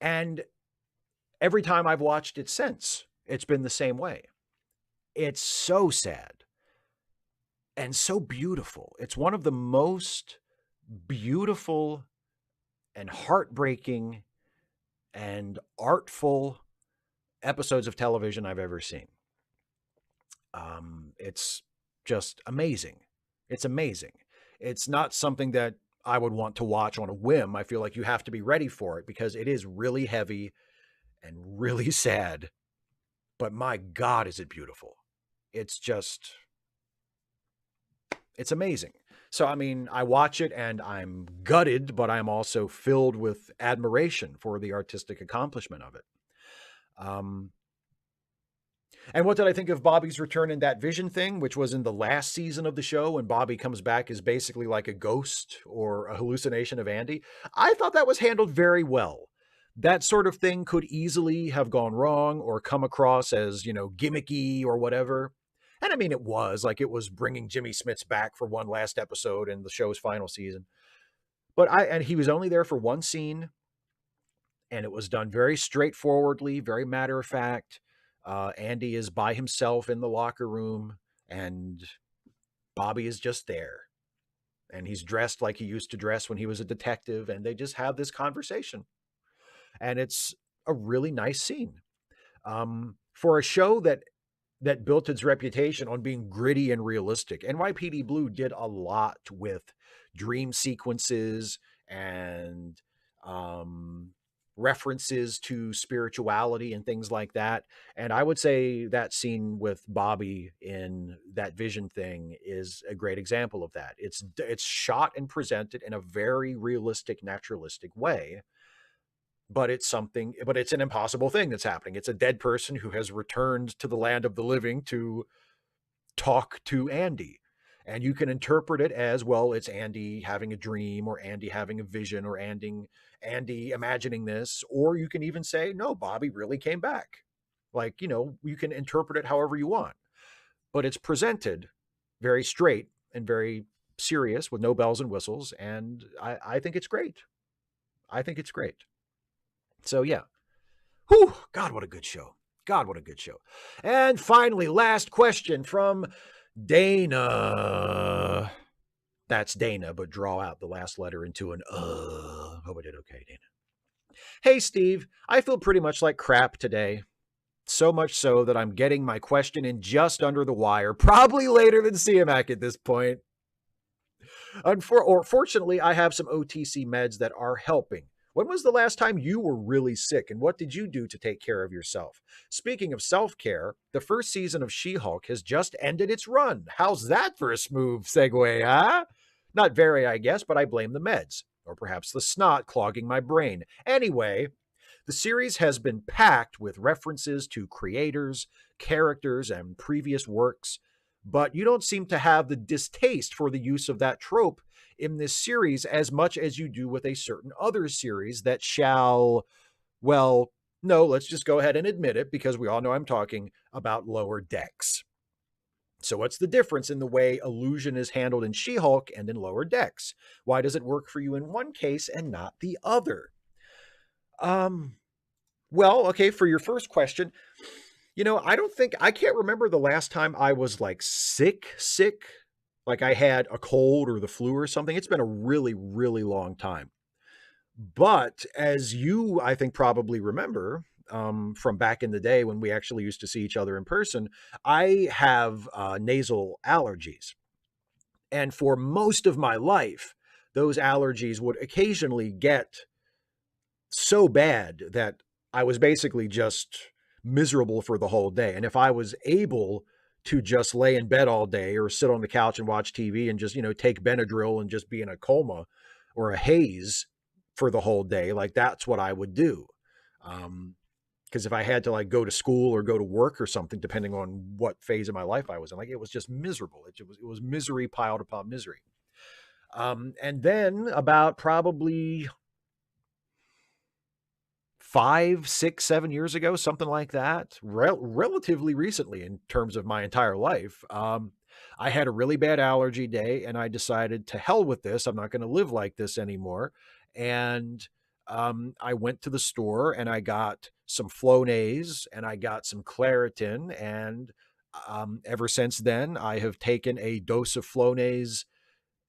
Speaker 1: And every time I've watched it since, it's been the same way. It's so sad and so beautiful. It's one of the most beautiful and heartbreaking and artful episodes of television I've ever seen. It's just amazing. It's amazing. It's not something that I would want to watch on a whim. I feel like you have to be ready for it because it is really heavy and really sad. But my God, is it beautiful. It's amazing. So, I mean, I watch it and I'm gutted, but I'm also filled with admiration for the artistic accomplishment of it. And what did I think of Bobby's return in that vision thing, which was in the last season of the show, when Bobby comes back as basically like a ghost or a hallucination of Andy? I thought that was handled very well. That sort of thing could easily have gone wrong or come across as, you know, gimmicky or whatever. And I mean, it was bringing Jimmy Smits back for one last episode in the show's final season. But he was only there for one scene, and it was done very straightforwardly, very matter of fact. Andy is by himself in the locker room, and Bobby is just there. And he's dressed like he used to dress when he was a detective, and they just have this conversation. And it's a really nice scene. For a show that that built its reputation on being gritty and realistic. NYPD Blue did a lot with dream sequences and references to spirituality and things like that. And I would say that scene with Bobby in that vision thing is a great example of that. It's shot and presented in a very realistic, naturalistic way, but it's an impossible thing that's happening. It's a dead person who has returned to the land of the living to talk to Andy. And you can interpret it as, well, it's Andy having a dream, or Andy having a vision, or Andy imagining this. Or you can even say, no, Bobby really came back. Like, you can interpret it however you want. But it's presented very straight and very serious with no bells and whistles. And I think it's great. I think it's great. So, yeah. Whew, God, what a good show. God, what a good show. And finally, last question from Dana. That's Dana, but draw out the last letter into an Hope I did okay, Dana. Hey, Steve, I feel pretty much like crap today. So much so that I'm getting my question in just under the wire, probably later than CMAC at this point. Fortunately, I have some OTC meds that are helping. When was the last time you were really sick, and what did you do to take care of yourself? Speaking of self-care, the first season of She-Hulk has just ended its run. How's that for a smooth segue, huh? Not very, I guess, but I blame the meds. Or perhaps the snot clogging my brain. Anyway, the series has been packed with references to creators, characters, and previous works, but you don't seem to have the distaste for the use of that trope in this series as much as you do with a certain other series that shall, well, no, let's just go ahead and admit it, because we all know I'm talking about Lower Decks. So what's the difference in the way illusion is handled in She-Hulk and in Lower Decks? Why does it work for you in one case and not the other? Well, okay, for your first question, I can't remember the last time I was like sick, like I had a cold or the flu or something. It's been a really, really long time. But as you, I think, probably remember from back in the day when we actually used to see each other in person, I have nasal allergies. And for most of my life, those allergies would occasionally get so bad that I was basically just miserable for the whole day. And if I was able to just lay in bed all day or sit on the couch and watch TV and just, take Benadryl and just be in a coma or a haze for the whole day, like that's what I would do. Because if I had to like go to school or go to work or something, depending on what phase of my life I was in, like it was just miserable. It was misery piled upon misery. And then about probably 5, 6, 7 years ago, something like that, relatively recently in terms of my entire life, I had a really bad allergy day and I decided to hell with this. I'm not going to live like this anymore. And I went to the store and I got some Flonase and I got some Claritin. And ever since then, I have taken a dose of Flonase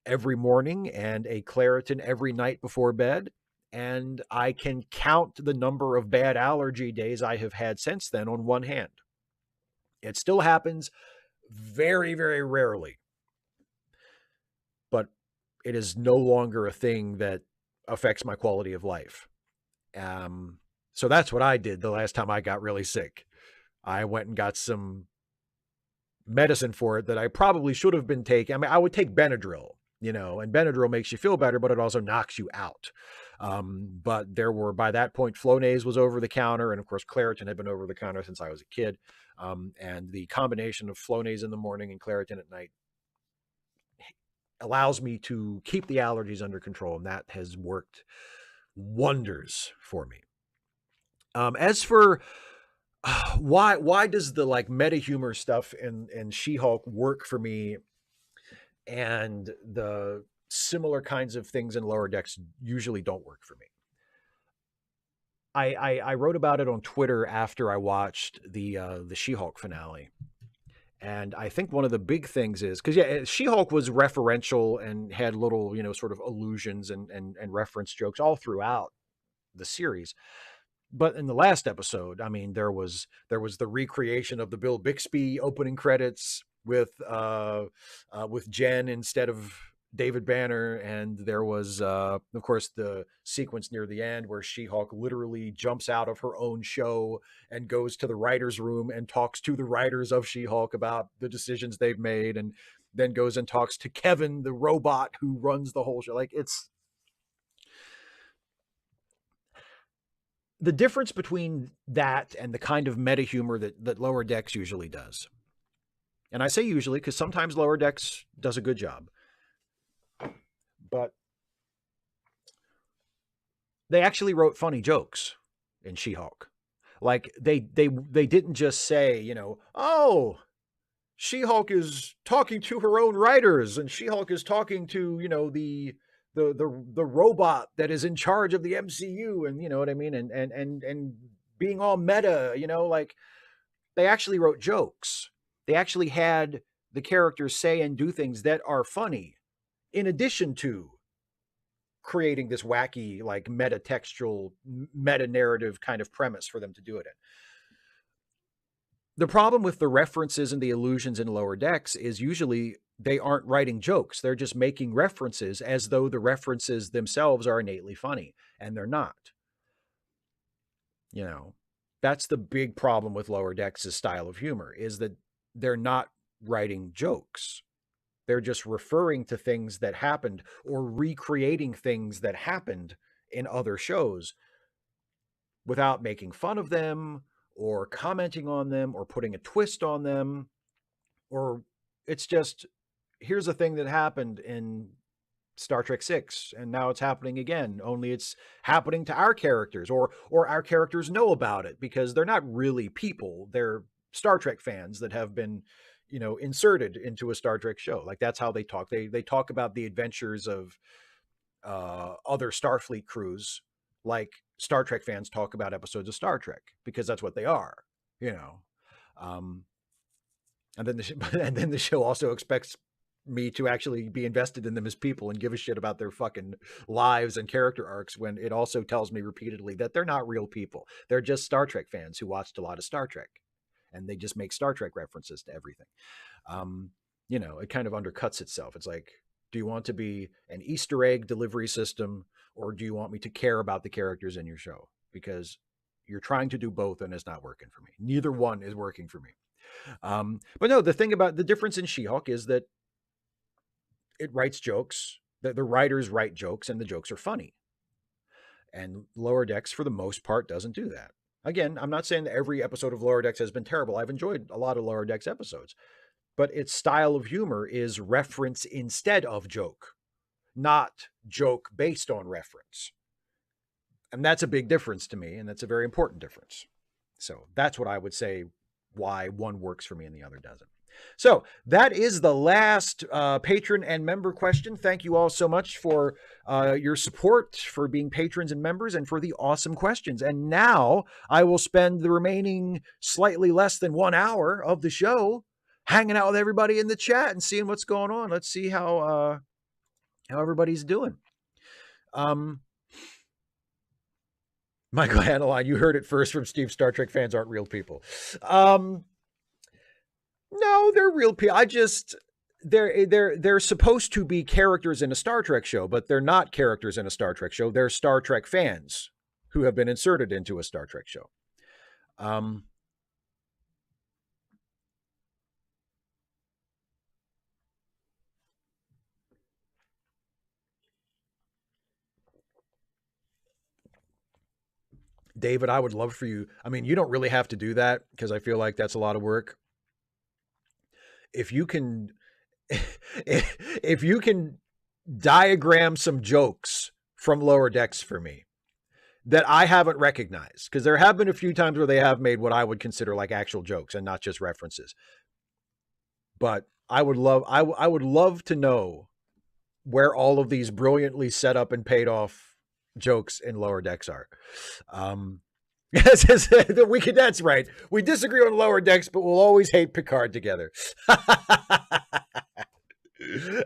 Speaker 1: every morning and a Claritin every night before bed. And I can count the number of bad allergy days I have had since then on one hand. It still happens very, very rarely, but it is no longer a thing that affects my quality of life. So that's what I did the last time I got really sick. I went and got some medicine for it that I probably should have been taking. I mean, I would take Benadryl, and Benadryl makes you feel better, but it also knocks you out. But by that point, Flonase was over the counter. And of course, Claritin had been over the counter since I was a kid. And the combination of Flonase in the morning and Claritin at night allows me to keep the allergies under control. And that has worked wonders for me. As for why does the like meta humor stuff in She-Hulk work for me, and the similar kinds of things in Lower Decks usually don't work for me? I wrote about it on Twitter after I watched the She-Hulk finale. And I think one of the big things is, because She-Hulk was referential and had little, sort of allusions and reference jokes all throughout the series. But in the last episode, I mean, there was the recreation of the Bill Bixby opening credits with Jen instead of David Banner, and there was of course the sequence near the end where She-Hulk literally jumps out of her own show and goes to the writers' room and talks to the writers of She-Hulk about the decisions they've made, and then goes and talks to Kevin, the robot who runs the whole show. Like, it's the difference between that and the kind of meta humor that Lower Decks usually does. And I say usually because sometimes Lower Decks does a good job. But they actually wrote funny jokes in She-Hulk. Like, they didn't just say, you know, oh, She-Hulk is talking to her own writers, and She-Hulk is talking to, you know, the robot that is in charge of the MCU, and you know what I mean, and being all meta, you know, like, they actually wrote jokes. They actually had the characters say and do things that are funny, in addition to creating this wacky, like, meta-textual, meta-narrative kind of premise for them to do it in. The problem with the references and the allusions in Lower Decks is usually they aren't writing jokes. They're just making references as though the references themselves are innately funny, and they're not. You know, that's the big problem with Lower Decks' style of humor, is that they're not writing jokes. They're just referring to things that happened or recreating things that happened in other shows without making fun of them or commenting on them or putting a twist on them. Or it's just, here's a thing that happened in Star Trek VI, and now it's happening again, only it's happening to our characters, or our characters know about it because they're not really people. They're Star Trek fans that have been, you know, inserted into a Star Trek show. Like, that's how they talk. They talk about the adventures of other Starfleet crews, like Star Trek fans talk about episodes of Star Trek, because that's what they are, you know. And then the show also expects me to actually be invested in them as people and give a shit about their fucking lives and character arcs, when it also tells me repeatedly that they're not real people. They're just Star Trek fans who watched a lot of Star Trek, and they just make Star Trek references to everything. You know, it kind of undercuts itself. It's like, do you want to be an Easter egg delivery system, or do you want me to care about the characters in your show? Because you're trying to do both, and it's not working for me. Neither one is working for me. But no, the thing about the difference in She-Hulk is that it writes jokes, that the writers write jokes, and the jokes are funny. And Lower Decks, for the most part, doesn't do that. Again, I'm not saying that every episode of Lower Decks has been terrible. I've enjoyed a lot of Lower Decks episodes, but its style of humor is reference instead of joke, not joke based on reference. And that's a big difference to me, and that's a very important difference. So that's what I would say why one works for me and the other doesn't. So that is the last patron and member question. Thank you all so much for your support, for being patrons and members, and for the awesome questions. And now I will spend the remaining slightly less than 1 hour of the show hanging out with everybody in the chat and seeing what's going on. Let's see how everybody's doing. Michael Hanneline, you heard it first from Steve. Star Trek fans aren't real people. No, they're real people. They're supposed to be characters in a Star Trek show, but they're not characters in a Star Trek show. They're Star Trek fans who have been inserted into a Star Trek show. David, I would love for you. I mean, you don't really have to do that because I feel like that's a lot of work. If you can, if you can diagram some jokes from Lower Decks for me that I haven't recognized, because there have been a few times where they have made what I would consider like actual jokes and not just references. But I would love to know where all of these brilliantly set up and paid off jokes in Lower Decks are. That's right. We disagree on Lower Decks, but we'll always hate Picard together.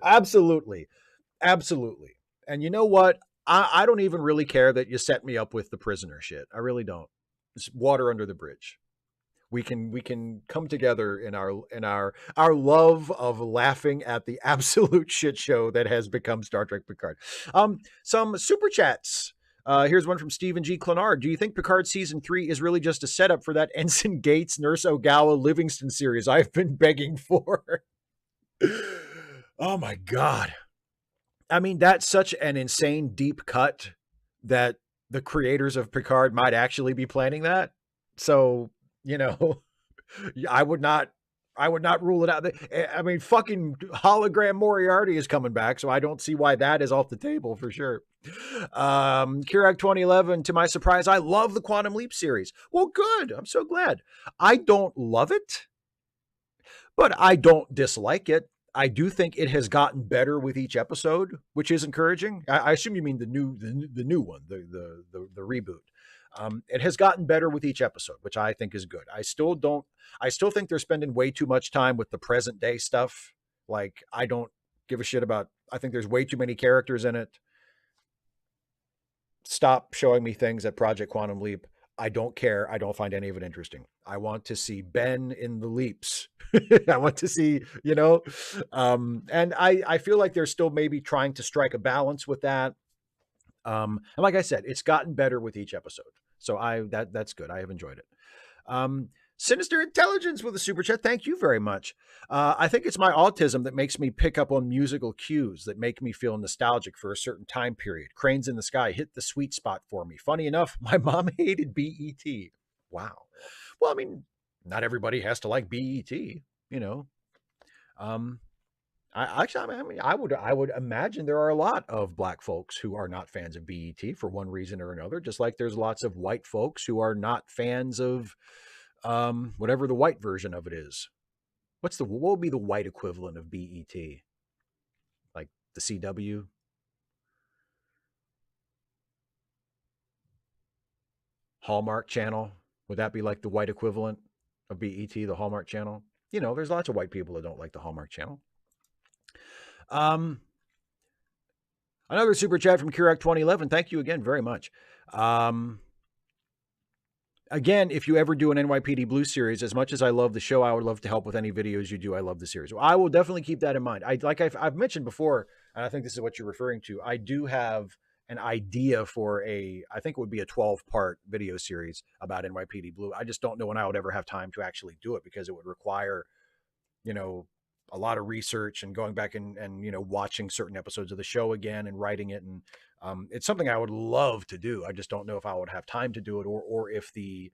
Speaker 1: Absolutely. And you know what? I don't even really care that you set me up with the prisoner shit. I really don't. water under the bridge. We can come together in our love of laughing at the absolute shit show that has become Star Trek Picard. Some super chats. Here's one from Stephen G. Clenard. Do you think Picard season 3 is really just a setup for that Ensign Gates, Nurse Ogawa, Livingston series I've been begging for? Oh my God. I mean, that's such an insane deep cut that the creators of Picard might actually be planning that. So, you know, I would not rule it out. I mean, fucking hologram Moriarty is coming back, so I don't see why that is off the table for sure. Kirak 2011, to my surprise, I love the Quantum Leap series. Well, good. I'm so glad. I don't love it, but I don't dislike it. I do think it has gotten better with each episode, which is encouraging. I assume you mean the new one, the reboot. It has gotten better with each episode, which I think is good. I still think they're spending way too much time with the present day stuff. Like, I don't give a shit about, I think there's way too many characters in it. Stop showing me things at Project Quantum Leap. I don't care. I don't find any of it interesting. I want to see Ben in the leaps. I want to see, and I feel like they're still maybe trying to strike a balance with that. And like I said, it's gotten better with each episode. So that's good. I have enjoyed it. Sinister Intelligence with a super chat. Thank you very much. I think it's my autism that makes me pick up on musical cues that make me feel nostalgic for a certain time period. Cranes in the Sky hit the sweet spot for me. Funny enough, my mom hated BET. Wow. Well, I mean, not everybody has to like BET, I would imagine there are a lot of black folks who are not fans of BET for one reason or another, just like there's lots of white folks who are not fans of whatever the white version of it is. What would be the white equivalent of BET? Like the CW? Hallmark Channel? Would that be like the white equivalent of BET, the Hallmark Channel? There's lots of white people that don't like the Hallmark Channel. Another super chat from Kirak 2011. Thank you again very much. Again, if you ever do an NYPD Blue series, as much as I love the show, I would love to help with any videos you do. I love the series. Well, I will definitely keep that in mind. I've mentioned before, and I think this is what you're referring to. I do have an idea for I think it would be a 12-part video series about NYPD Blue. I just don't know when I would ever have time to actually do it because it would require, a lot of research and going back and watching certain episodes of the show again and writing it. And it's something I would love to do. I just don't know if I would have time to do it or if the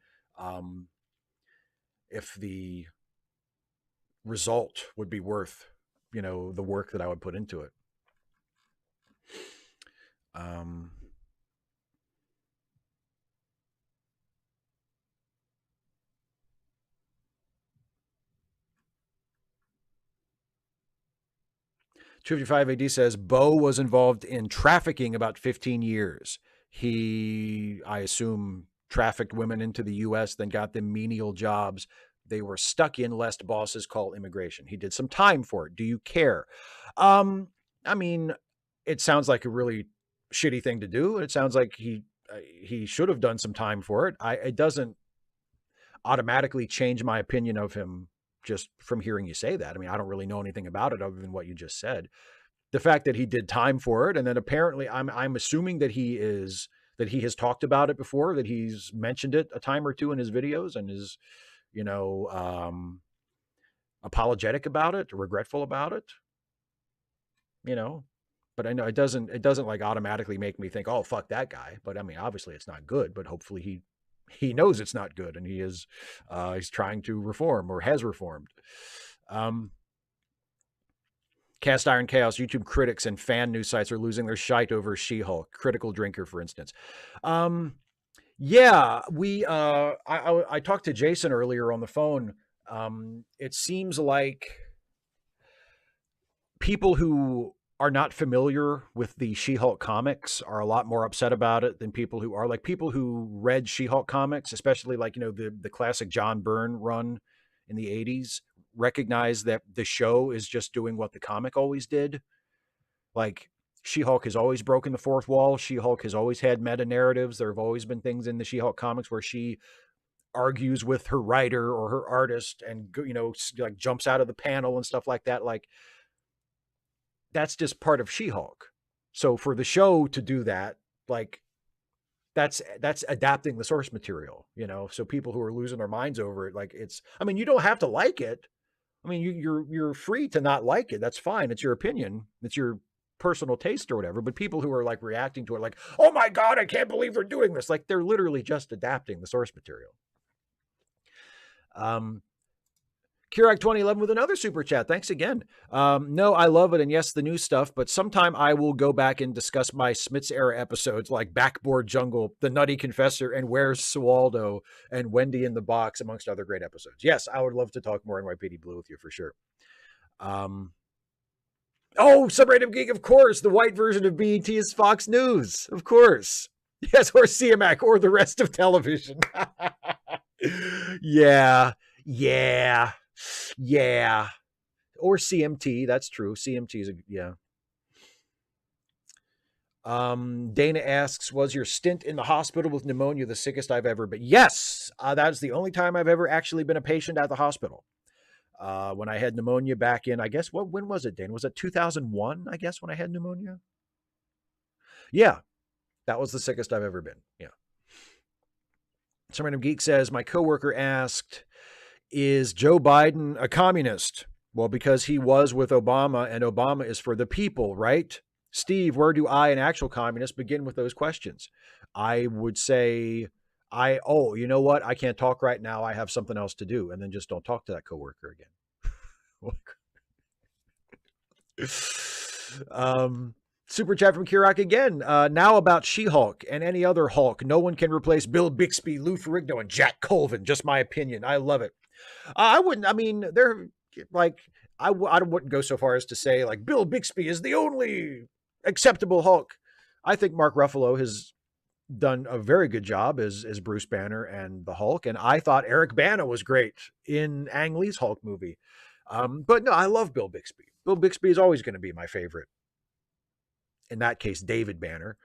Speaker 1: result would be worth, the work that I would put into it. 255 AD says Beau was involved in trafficking about 15 years. He, I assume, trafficked women into the U.S., then got them menial jobs they were stuck in, lest bosses call immigration. He did some time for it. Do you care? I mean, it sounds like a really shitty thing to do. It sounds like he should have done some time for it. It doesn't automatically change my opinion of him just from hearing you say that. I mean, I don't really know anything about it other than what you just said. The fact that he did time for it, and then apparently I'm assuming that he has talked about it before, that he's mentioned it a time or two in his videos and is, apologetic about it, regretful about it, but I know it doesn't like automatically make me think, oh, fuck that guy. But I mean, obviously it's not good, but hopefully he knows it's not good and he's trying to reform or has reformed. Cast Iron Chaos, YouTube critics and fan news sites are losing their shite over She-Hulk. Critical Drinker, for instance. Yeah, I talked to Jason earlier on the phone. It seems like people who are not familiar with the She-Hulk comics are a lot more upset about it than people who are. Like, people who read She-Hulk comics, especially like, the classic John Byrne run in the 80s, recognize that the show is just doing what the comic always did. Like, She-Hulk has always broken the fourth wall. She-Hulk has always had meta narratives. There have always been things in the She-Hulk comics where she argues with her writer or her artist and like jumps out of the panel and stuff like that. Like, that's just part of She-Hulk. So for the show to do that, like, that's adapting the source material, so people who are losing their minds over it, like, you don't have to like it. I mean, you're free to not like it. That's fine. It's your opinion. It's your personal taste or whatever. But people who are like reacting to it, like, oh my God, I can't believe they're doing this. Like, they're literally just adapting the source material. Kirak 2011 with another super chat. Thanks again. No, I love it. And yes, the new stuff, but sometime I will go back and discuss my Smiths era episodes like Backboard Jungle, The Nutty Confessor, and Where's Swaldo, and Wendy in the Box, amongst other great episodes. Yes, I would love to talk more NYPD Blue with you for sure. Oh, Subrandom Geek, of course. The white version of BET is Fox News, of course. Yes, or CMAC, or the rest of television. Yeah. Or CMT. That's true. CMT is yeah. Dana asks, was your stint in the hospital with pneumonia the sickest I've ever been? Yes. That's the only time I've ever actually been a patient at the hospital. When I had pneumonia back in, I guess, when was it, Dana? Was it 2001, I guess, when I had pneumonia? Yeah. That was the sickest I've ever been. Yeah. Some random geek says, my coworker asked, is Joe Biden a communist? Well, because he was with Obama, and Obama is for the people, right? Steve, where do I, an actual communist, begin with those questions? I would say, you know what? I can't talk right now. I have something else to do. And then just don't talk to that coworker again. Super chat from Kirak again. Now about She-Hulk and any other Hulk. No one can replace Bill Bixby, Lou Ferrigno, and Jack Colvin. Just my opinion. I love it. I wouldn't. I mean, they're like, I wouldn't go so far as to say like Bill Bixby is the only acceptable Hulk. I think Mark Ruffalo has done a very good job as Bruce Banner and the Hulk, and I thought Eric Bana was great in Ang Lee's Hulk movie. But no, I love Bill Bixby. Bill Bixby is always going to be my favorite. In that case, David Banner.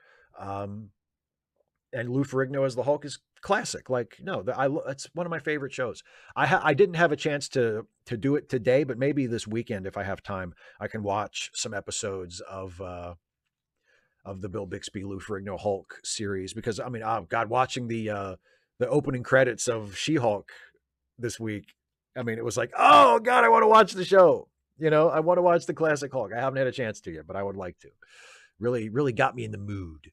Speaker 1: And Lou Ferrigno as the Hulk is classic. Like, no, it's one of my favorite shows. I didn't have a chance to do it today, but maybe this weekend, if I have time, I can watch some episodes of the Bill Bixby, Lou Ferrigno Hulk series, because I mean, oh God, watching the opening credits of She-Hulk this week, I mean, it was like, oh God, I want to watch the show. I want to watch the classic Hulk. I haven't had a chance to yet, but I would like to. Really, really got me in the mood.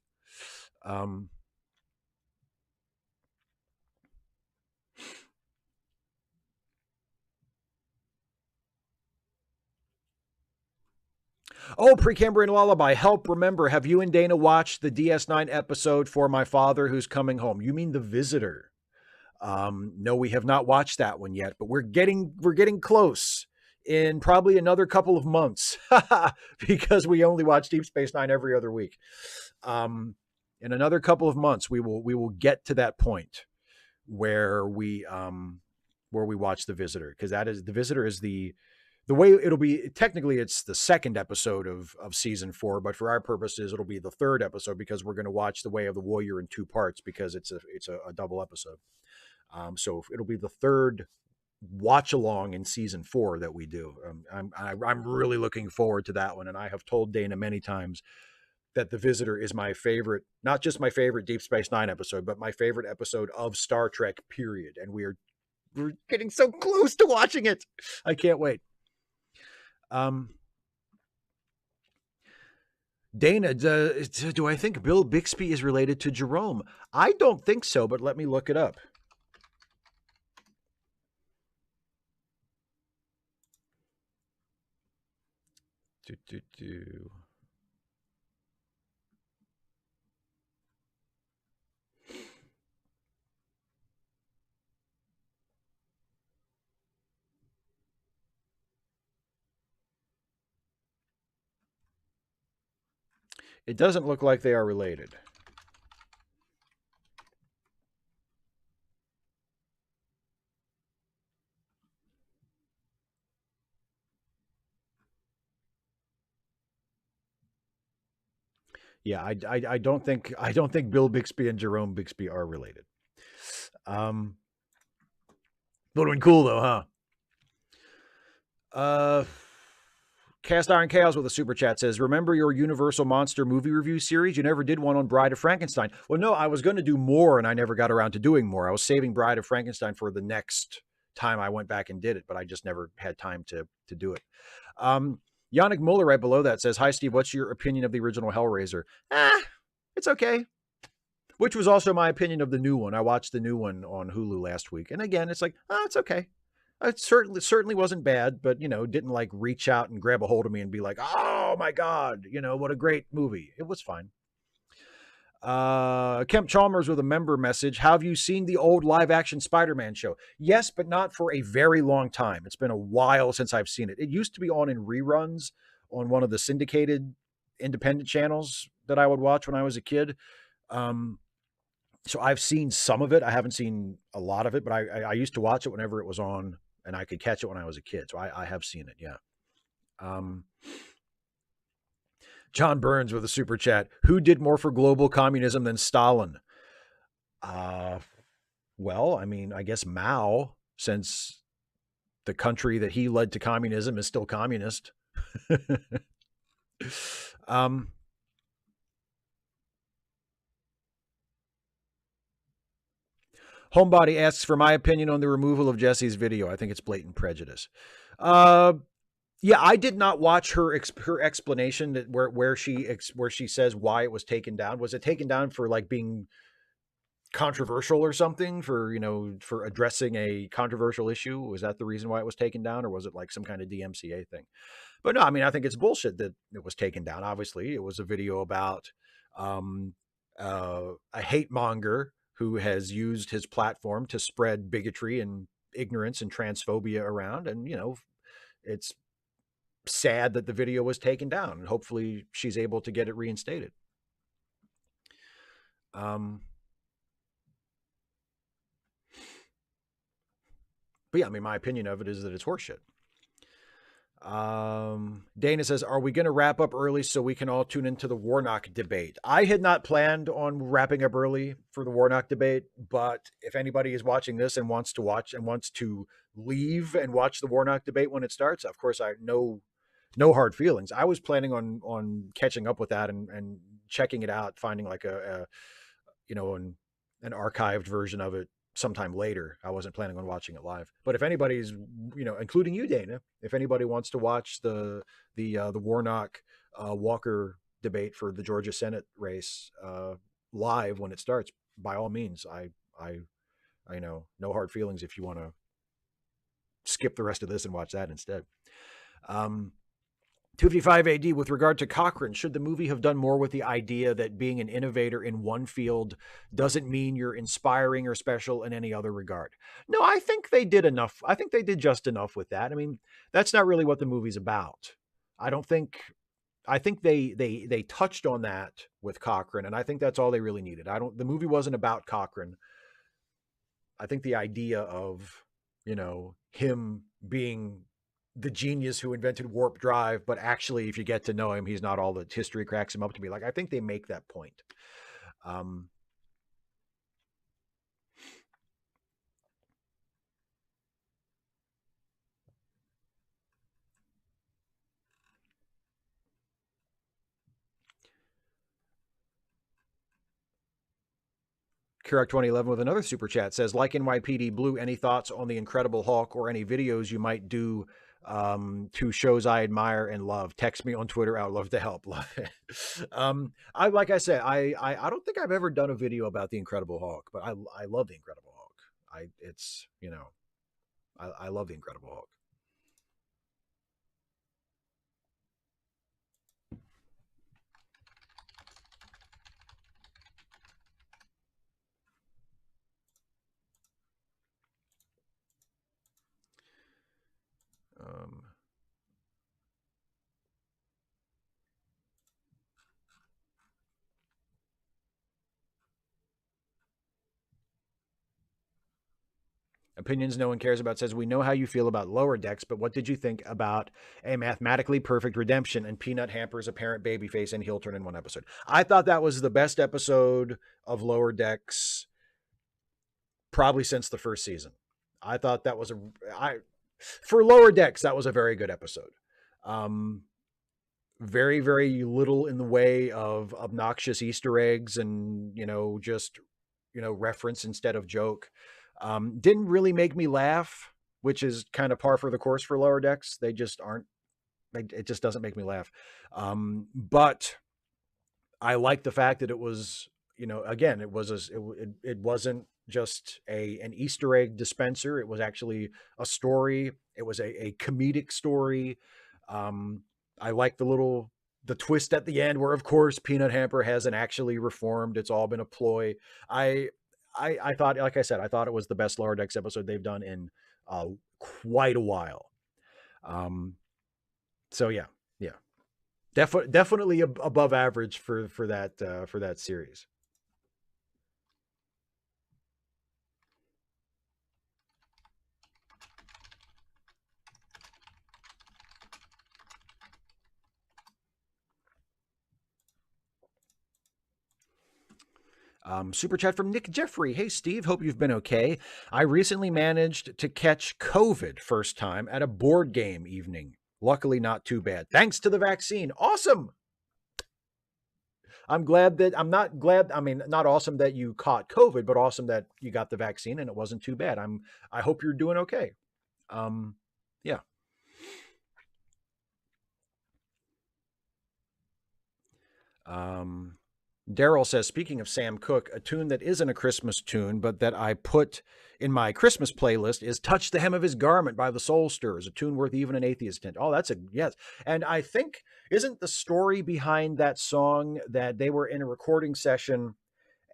Speaker 1: Oh, Precambrian Lullaby. Help remember, have you and Dana watched the DS9 episode for My Father Who's Coming Home? You mean The Visitor? No, we have not watched that one yet, but we're getting close in probably another couple of months because we only watch Deep Space Nine every other week. In another couple of months, we will get to that point where we watch The Visitor, because The Visitor is the way it'll be. Technically, it's the second episode of season 4, but for our purposes, it'll be the third episode, because we're going to watch The Way of the Warrior in 2 parts, because it's a double episode. So it'll be the third watch along in season 4 that we do. I'm really looking forward to that one, and I have told Dana many times that The Visitor is my favorite, not just my favorite Deep Space Nine episode, but my favorite episode of Star Trek, period. And we're getting so close to watching it. I can't wait. Dana, do I think Bill Bixby is related to Jerome? I don't think so, but let me look it up. It doesn't look like they are related. Yeah, I don't think Bill Bixby and Jerome Bixby are related. Would have been cool though, huh? Cast Iron Chaos with a super chat says, remember your Universal Monster movie review series? You never did one on Bride of Frankenstein. Well, no, I was going to do more and I never got around to doing more. I was saving Bride of Frankenstein for the next time I went back and did it, but I just never had time to do it. Yannick Muller right below that says, hi, Steve, what's your opinion of the original Hellraiser? It's okay. Which was also my opinion of the new one. I watched the new one on Hulu last week. And again, it's like, it's okay. It certainly wasn't bad, but, didn't like reach out and grab a hold of me and be like, oh my God, what a great movie. It was fine. Kemp Chalmers with a member message. Have you seen the old live action Spider-Man show? Yes, but not for a very long time. It's been a while since I've seen it. It used to be on in reruns on one of the syndicated independent channels that I would watch when I was a kid. So I've seen some of it. I haven't seen a lot of it, but I used to watch it whenever it was on and I could catch it when I was a kid. So I have seen it. Yeah. John Burns with a super chat. Who did more for global communism than Stalin? Well, I mean, I guess Mao, since the country that he led to communism is still communist. Homebody asks for my opinion on the removal of Jesse's video. I think it's blatant prejudice. Yeah, I did not watch her explanation that where she says why it was taken down. Was it taken down for like being controversial or something, for for addressing a controversial issue? Was that the reason why it was taken down, or was it like some kind of DMCA thing? But no, I mean, I think it's bullshit that it was taken down. Obviously, it was a video about a hate monger who has used his platform to spread bigotry and ignorance and transphobia around. And, it's sad that the video was taken down. And hopefully she's able to get it reinstated. But yeah, I mean, my opinion of it is that it's horseshit. Dana says, are we going to wrap up early so we can all tune into the Warnock debate? I had not planned on wrapping up early for the Warnock debate, but if anybody is watching this and wants to watch and wants to leave and watch the Warnock debate when it starts, of course, I no hard feelings. I was planning on catching up with that and checking it out, finding like an archived version of it sometime later. I wasn't planning on watching it live, but if anybody's, including you, Dana, if anybody wants to watch the Warnock Walker debate for the Georgia Senate race live when it starts, by all means, I know, no hard feelings if you want to skip the rest of this and watch that instead. 255 AD, with regard to Cochrane, should the movie have done more with the idea that being an innovator in one field doesn't mean you're inspiring or special in any other regard? No, I think they did enough. I think they did just enough with that. I mean, that's not really what the movie's about. I think they touched on that with Cochrane, and I think that's all they really needed. The movie wasn't about Cochrane. I think the idea of, him being the genius who invented warp drive, but actually, if you get to know him, he's not all that history cracks him up to be. Like, I think they make that point. Kirak 2011 with another super chat says, like NYPD Blue, any thoughts on the Incredible Hulk or any videos you might do to shows I admire and love? Text me on Twitter. I would love to help. Love it. Like I said, I don't think I've ever done a video about the Incredible Hulk, but I love the Incredible Hulk. I love the Incredible Hulk. Opinions no one cares about says, we know how you feel about Lower Decks, but what did you think about a mathematically perfect redemption and Peanut Hamper's apparent babyface and heel turn in one episode? I thought that was the best episode of Lower Decks probably since the first season. I thought that was for Lower Decks, that was a very good episode. Um, very, very little in the way of obnoxious Easter eggs and, just, reference instead of joke. Didn't really make me laugh, which is kind of par for the course for Lower Decks. They just aren't, it just doesn't make me laugh. But I like the fact that it was, again, it wasn't just an Easter egg dispenser. It was actually a story. It was a comedic story. Um, I like the twist at the end where, of course, Peanut Hamper hasn't actually reformed. It's all been a ploy. I, I thought, like I said, I thought it was the best Lower Decks episode they've done in quite a while. Um, so yeah, yeah. Definitely above average for that series. Super chat from Nick Jeffrey. Hey, Steve, hope you've been okay. I recently managed to catch COVID first time at a board game evening. Luckily, not too bad. Thanks to the vaccine. Awesome. I'm not glad. I mean, not awesome that you caught COVID, but awesome that you got the vaccine and it wasn't too bad. I hope you're doing okay. Um, yeah. Um, Daryl says, speaking of Sam Cooke, a tune that isn't a Christmas tune, but that I put in my Christmas playlist is Touch the Hem of His Garment by the Soul Stirrers, a tune worth even an atheist tent. Oh, that's a yes. And I think, isn't the story behind that song that they were in a recording session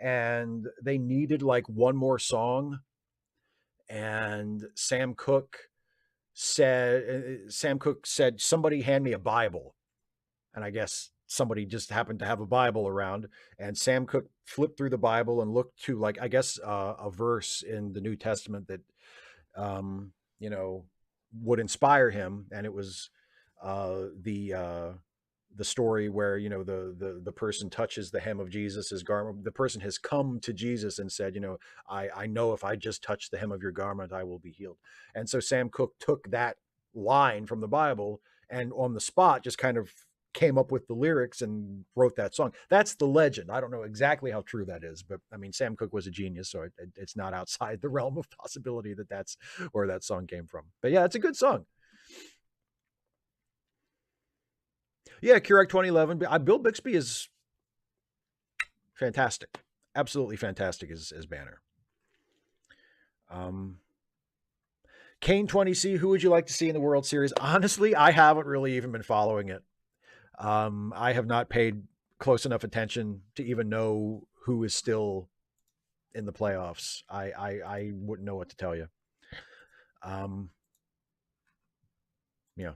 Speaker 1: and they needed like one more song? And Sam Cooke said, somebody hand me a Bible. And I guess somebody just happened to have a Bible around, and Sam Cooke flipped through the Bible and looked to, like, I guess a verse in the New Testament that um, you know would inspire him, and it was the story where the person touches the hem of Jesus's garment. The person has come to Jesus and said, I know if I just touch the hem of your garment, I will be healed. And so Sam Cooke took that line from the Bible and on the spot just kind of came up with the lyrics and wrote that song. That's the legend. I don't know exactly how true that is, but I mean, Sam Cooke was a genius, so it's not outside the realm of possibility that that's where that song came from. But yeah, it's a good song. Yeah, Curag 2011. Bill Bixby is fantastic, absolutely fantastic as Banner. Um, Kane 20C, who would you like to see in the World Series? Honestly, I haven't really even been following it. I have not paid close enough attention to even know who is still in the playoffs. I wouldn't know what to tell you. Yeah.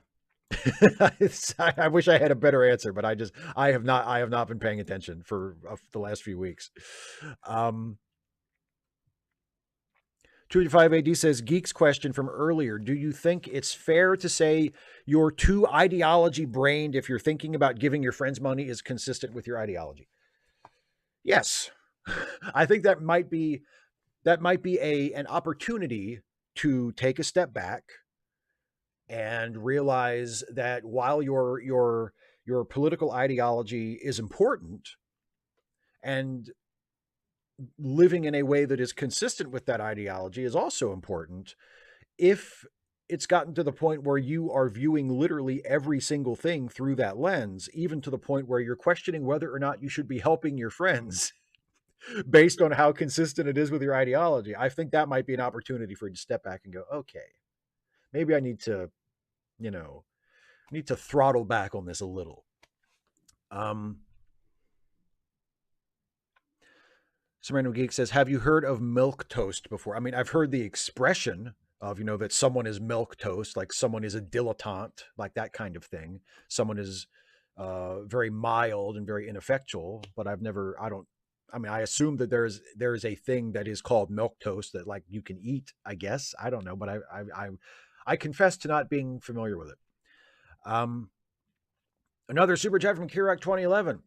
Speaker 1: I wish I had a better answer, but I have not been paying attention for the last few weeks. 255 AD says, Geek's question from earlier. Do you think it's fair to say you're too ideology brained if you're thinking about giving your friends money is consistent with your ideology? Yes. I think that might be an opportunity to take a step back and realize that while your political ideology is important, and living in a way that is consistent with that ideology is also important, if it's gotten to the point where you are viewing literally every single thing through that lens, even to the point where you're questioning whether or not you should be helping your friends based on how consistent it is with your ideology, I think that might be an opportunity for you to step back and go, okay, maybe I need to, throttle back on this a little. Some random geek says, have you heard of milk toast before? I mean, I've heard the expression of, that someone is milk toast, like someone is a dilettante, like that kind of thing. Someone is very mild and very ineffectual, but I assume that there's a thing that is called milk toast that like you can eat, I guess. I don't know, but I confess to not being familiar with it. Another super chat from Kirak 2011.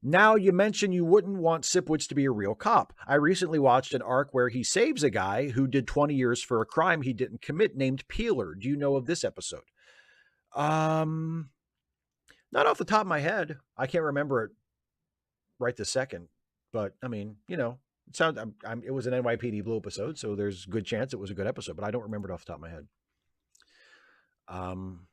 Speaker 1: Now you mention you wouldn't want Sipowicz to be a real cop. I recently watched an arc where he saves a guy who did 20 years for a crime he didn't commit named Peeler. Do you know of this episode? Um, Not off the top of my head. I can't remember it right this second. But I mean, it sounds. It was an NYPD Blue episode, so there's a good chance it was a good episode. But I don't remember it off the top of my head. Um,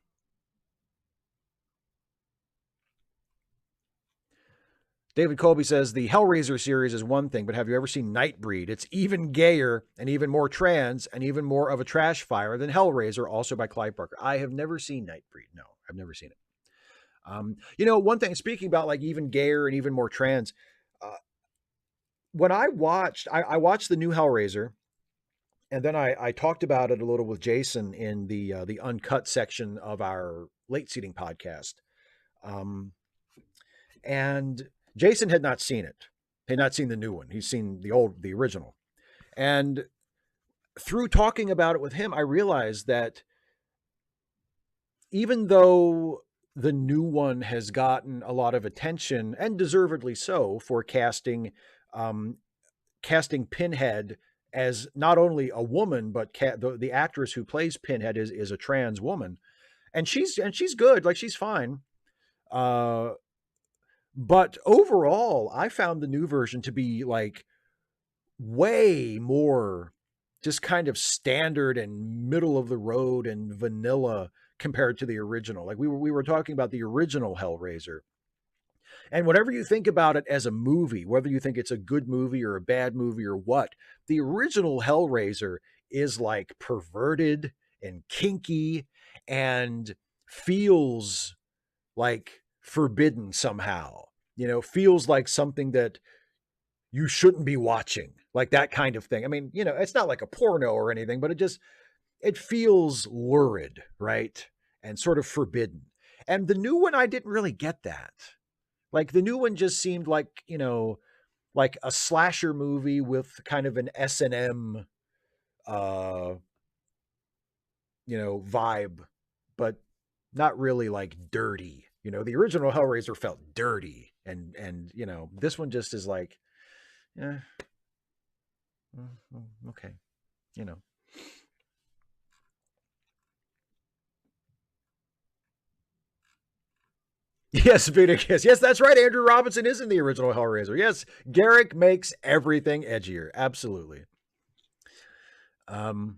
Speaker 1: David Colby says the Hellraiser series is one thing, but have you ever seen Nightbreed? It's even gayer and even more trans and even more of a trash fire than Hellraiser, also by Clive Barker. I have never seen Nightbreed. No, I've never seen it. One thing, speaking about like even gayer and even more trans, uh, when I watched the new Hellraiser, and then I talked about it a little with Jason in the uncut section of our late seating podcast. And Jason had not seen it. He had not seen the new one. He's seen the original. And through talking about it with him, I realized that even though the new one has gotten a lot of attention, and deservedly so, for casting Pinhead as not only a woman, but the actress who plays Pinhead is a trans woman, and she's good, like she's fine. But overall, I found the new version to be like way more just kind of standard and middle of the road and vanilla compared to the original. Like we were talking about the original Hellraiser. And whatever you think about it as a movie, whether you think it's a good movie or a bad movie or what, the original Hellraiser is like perverted and kinky and feels like forbidden somehow. Feels like something that you shouldn't be watching, like that kind of thing. I mean, it's not like a porno or anything, but it feels lurid, right? And sort of forbidden. And the new one, I didn't really get that. Like the new one just seemed like, like a slasher movie with kind of an S&M, vibe, but not really like dirty. The original Hellraiser felt dirty, and this one just is like, yeah, okay, you know. Yes, Vedic, yes, that's right. Andrew Robinson is in the original Hellraiser. Yes, Garrick makes everything edgier. Absolutely. Um,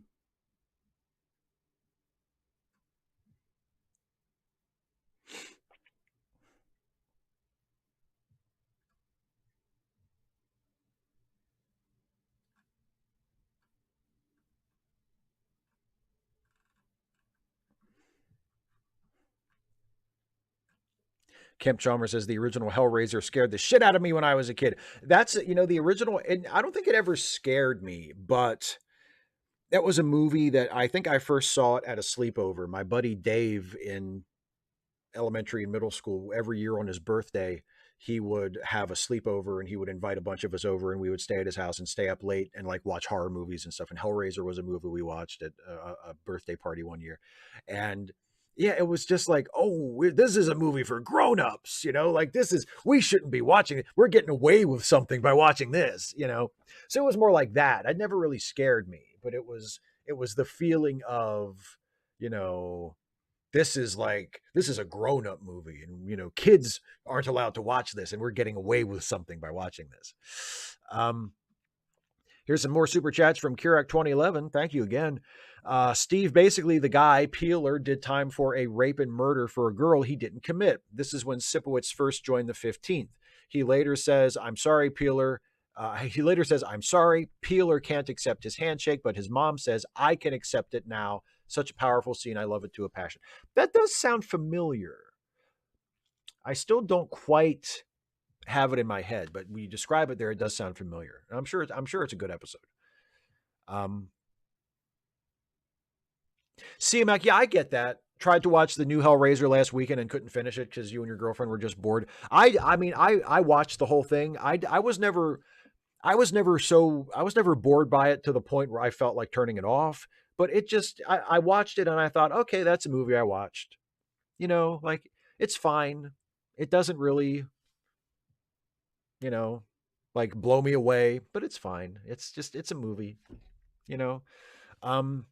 Speaker 1: Kemp Chalmers says the original Hellraiser scared the shit out of me when I was a kid. That's, the original, and I don't think it ever scared me, but that was a movie that I think I first saw it at a sleepover. My buddy Dave in elementary and middle school, every year on his birthday, he would have a sleepover and he would invite a bunch of us over and we would stay at his house and stay up late and like watch horror movies and stuff. And Hellraiser was a movie we watched at a birthday party one year. And yeah, it was just like, oh, this is a movie for grown-ups, like we shouldn't be watching it. We're getting away with something by watching this. So it was more like that. It never really scared me, but it was the feeling of, you know, this is a grown-up movie, and kids aren't allowed to watch this, and we're getting away with something by watching this. Here's some more super chats from Kirak 2011. Thank you again. Steve, basically the guy Peeler did time for a rape and murder for a girl he didn't commit. This is when Sipowicz first joined the 15th. He later says, I'm sorry, Peeler. I'm sorry. Peeler can't accept his handshake, but his mom says, I can accept it now. Such a powerful scene. I love it to a passion. That does sound familiar. I still don't quite have it in my head, but when you describe it there, it does sound familiar. And I'm sure it's a good episode. CMAC, yeah, I get that. Tried to watch the new Hellraiser last weekend and couldn't finish it because you and your girlfriend were just bored. I watched the whole thing. I was never bored by it to the point where I felt like turning it off. But I watched it and I thought, okay, that's a movie I watched. Like it's fine. It doesn't really. you know, like blow me away, but it's fine. It's a movie, you know. Um,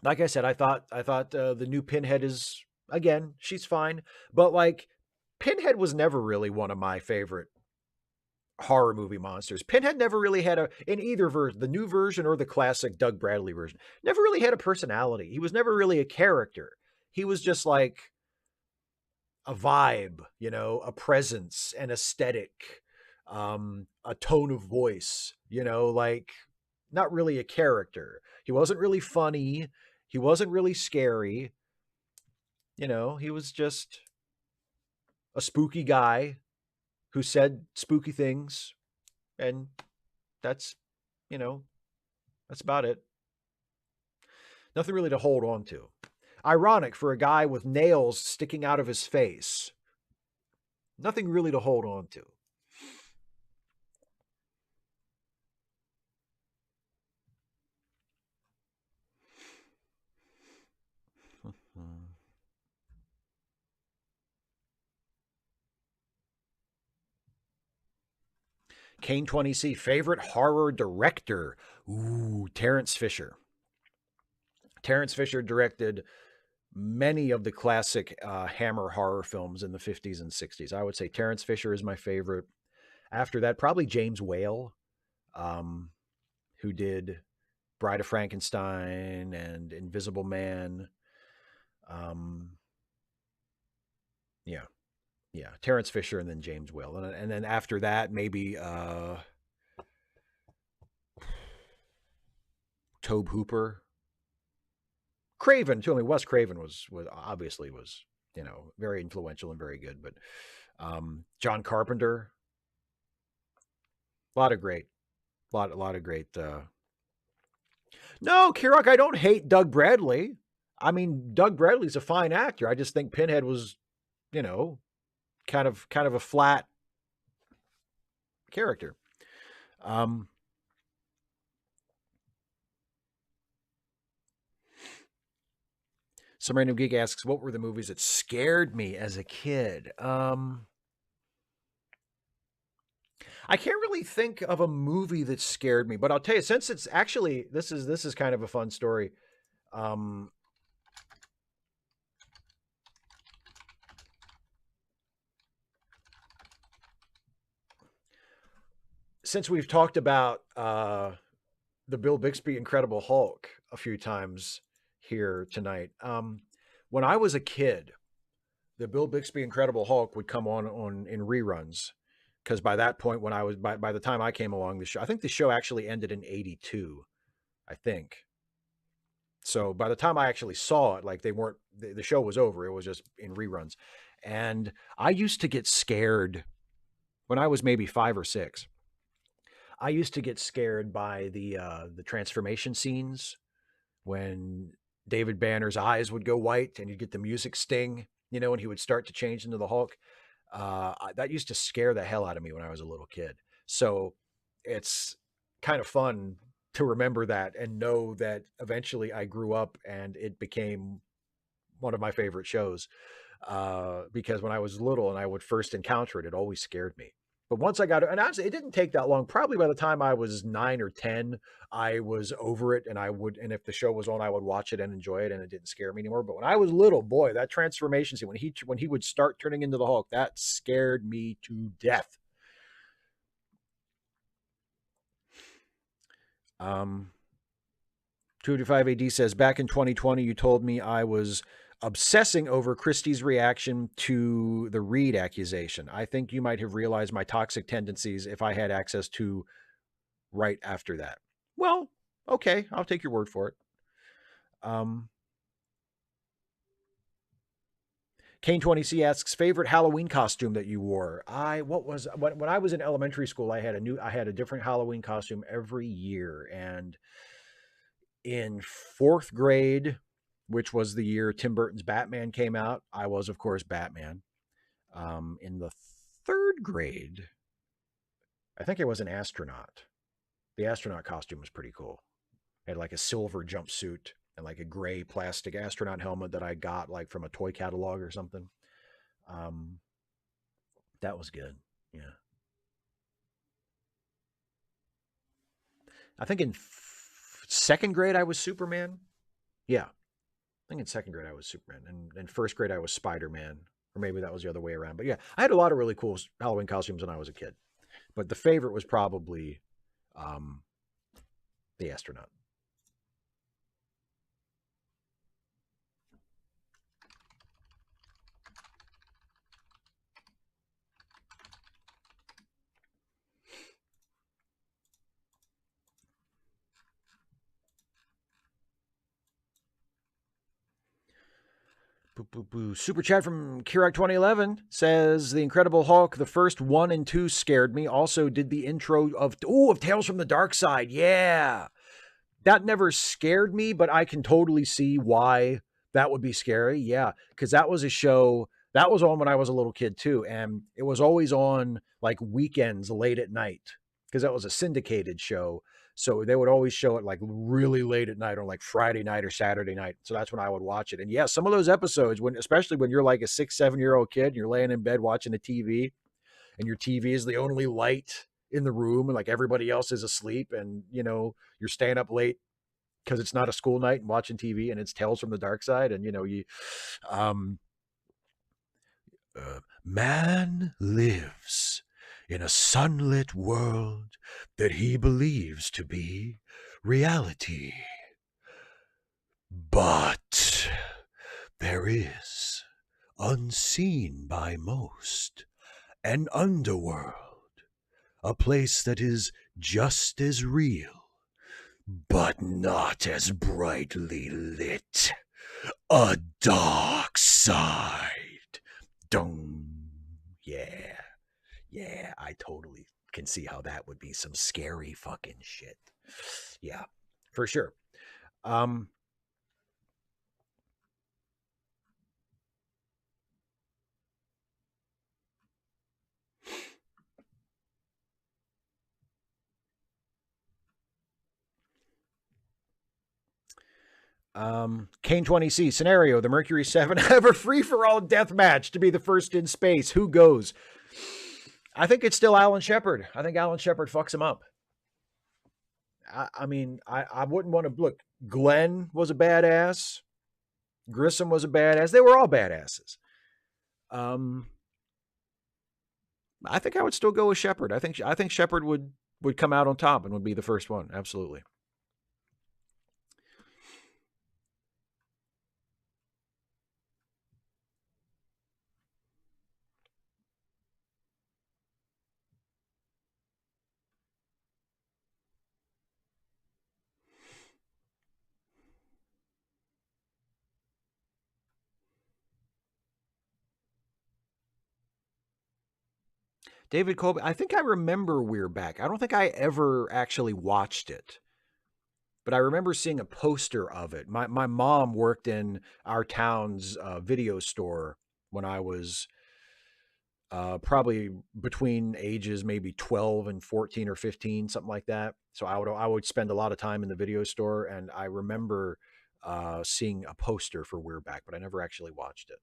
Speaker 1: like I said, I thought the new Pinhead is, again, she's fine, but like Pinhead was never really one of my favorite horror movie monsters. Pinhead never really had in either version, the new version or the classic Doug Bradley version, never really had a personality. He was never really a character. He was just like a vibe, a presence, an aesthetic, a tone of voice, like not really a character. He wasn't really funny. He wasn't really scary. He was just a spooky guy who said spooky things. And that's, you know, that's about it. Nothing really to hold on to. Ironic for a guy with nails sticking out of his face. Nothing really to hold on to. Kane 20C, favorite horror director. Ooh, Terrence Fisher. Terrence Fisher directed many of the classic Hammer horror films in the 50s and 60s. I would say Terrence Fisher is my favorite. After that, probably James Whale, who did Bride of Frankenstein and Invisible Man. Yeah, yeah, Terrence Fisher and then James Whale, and then after that, maybe Tobe Hooper, Craven too. I mean, Wes Craven was obviously was very influential and very good, but John Carpenter, a lot of great, lot of great. No, Kirok, I don't hate Doug Bradley. I mean, Doug Bradley's a fine actor. I just think Pinhead was, you know, kind of a flat character. Some random geek asks, "What were the movies that scared me as a kid?" I can't really think of a movie that scared me, but I'll tell you, since it's actually this is kind of a fun story. Um, since we've talked about the Bill Bixby Incredible Hulk a few times here tonight, when I was a kid, the Bill Bixby Incredible Hulk would come on in reruns, because by that point, when I was by the time I came along, the show, I think the show actually ended in '82. I think. So by the time I actually saw it, like they weren't, the show was over. It was just in reruns. And I used to get scared when I was maybe 5 or 6. I used to get scared by the transformation scenes when David Banner's eyes would go white and you'd get the music sting, and he would start to change into the Hulk. That used to scare the hell out of me when I was a little kid. So it's kind of fun to remember that and know that eventually I grew up and it became one of my favorite shows. Because when I was little and I would first encounter it, it always scared me. But once I got it, and honestly, it didn't take that long. Probably by the time I was 9 or 10, I was over it, and if the show was on, I would watch it and enjoy it, and it didn't scare me anymore. But when I was little, boy, that transformation scene when he would start turning into the Hulk, that scared me to death. Um, 255 AD says, back in 2020, you told me I was obsessing over Christie's reaction to the Reed accusation. I think you might have realized my toxic tendencies if I had access to right after that. Well, okay, I'll take your word for it. Kane 20C asks, favorite Halloween costume that you wore. When I was in elementary school, I had a different Halloween costume every year. And in 4th grade, which was the year Tim Burton's Batman came out, I was, of course, Batman. In the 3rd grade, I think I was an astronaut. The astronaut costume was pretty cool. I had like a silver jumpsuit and like a gray plastic astronaut helmet that I got like from a toy catalog or something. That was good. Yeah. I think in second grade I was Superman. Yeah, I think in second grade I was Superman, and in first grade I was Spider-Man, or maybe that was the other way around. But yeah, I had a lot of really cool Halloween costumes when I was a kid. But the favorite was probably um, the astronaut. Boo, boo, boo. Super chat from Kirok 2011 says the Incredible Hulk, the first 1 and 2 scared me. Also did the intro of Tales from the Dark Side. Yeah. That never scared me, but I can totally see why that would be scary. Yeah, because that was a show that was on when I was a little kid too, and it was always on like weekends late at night because that was a syndicated show. So they would always show it like really late at night on like Friday night or Saturday night. So that's when I would watch it. And yeah, some of those episodes, when especially when you're like a 6, 7-year-old kid and you're laying in bed watching the TV, and your TV is the only light in the room, and like everybody else is asleep, and you're staying up late because it's not a school night and watching TV, and it's Tales from the Dark Side, and um, man lives in a sunlit world that he believes to be reality, but there is, unseen by most, an underworld, a place that is just as real, but not as brightly lit. A dark side. Dung. Yeah. Yeah, I totally can see how that would be some scary fucking shit. Yeah, for sure. Kane 20C scenario: the Mercury 7 have a free for all death match to be the first in space. Who goes? I think it's still Alan Shepard. I think Alan Shepard fucks him up. I mean, I wouldn't want to look. Glenn was a badass. Grissom was a badass. They were all badasses. I think I would still go with Shepard. I think Shepard would come out on top and would be the first one. Absolutely. David Colby, I think I remember We're Back. I don't think I ever actually watched it, but I remember seeing a poster of it. My mom worked in our town's video store when I was probably between ages maybe 12 and 14 or 15, something like that. So I would spend a lot of time in the video store, and I remember seeing a poster for We're Back, but I never actually watched it.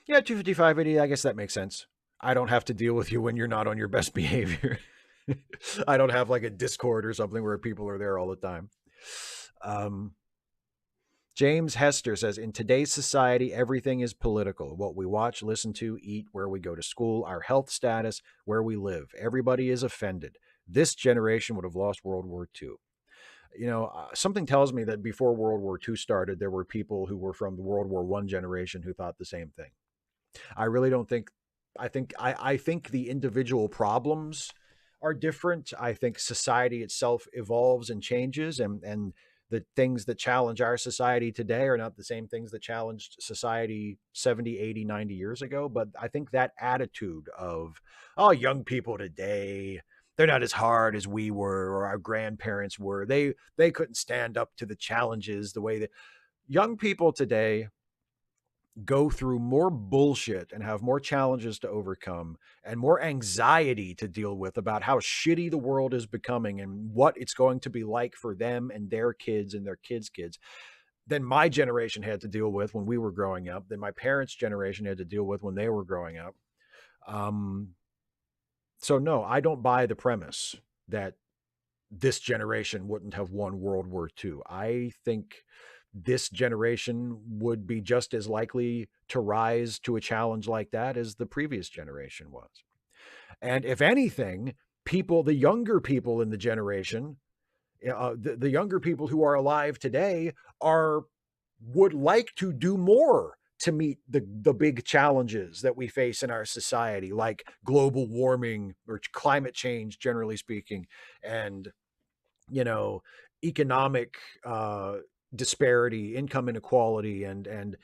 Speaker 1: Yeah, 25580, I guess that makes sense. I don't have to deal with you when you're not on your best behavior. I don't have like a Discord or something where people are there all the time. James Hester says, in today's society, everything is political. What we watch, listen to, eat, where we go to school, our health status, where we live. Everybody is offended. This generation would have lost World War II. Something tells me that before World War II started, there were people who were from the World War I generation who thought the same thing. I really don't think. I think the individual problems are different. I think society itself evolves and changes, and the things that challenge our society today are not the same things that challenged society 70, 80, 90 years ago. But I think that attitude of, oh, young people today, they're not as hard as we were or our grandparents were. They couldn't stand up to the challenges the way that young people today, go through more bullshit and have more challenges to overcome and more anxiety to deal with about how shitty the world is becoming and what it's going to be like for them and their kids and their kids' kids than my generation had to deal with when we were growing up, than my parents' generation had to deal with when they were growing up. So no, I don't buy the premise that this generation wouldn't have won World War II. I think this generation would be just as likely to rise to a challenge like that as the previous generation was. And if anything, the younger people in the generation, the younger people who are alive today would like to do more to meet the big challenges that we face in our society, like global warming or climate change, generally speaking, and economic disparity, income inequality, and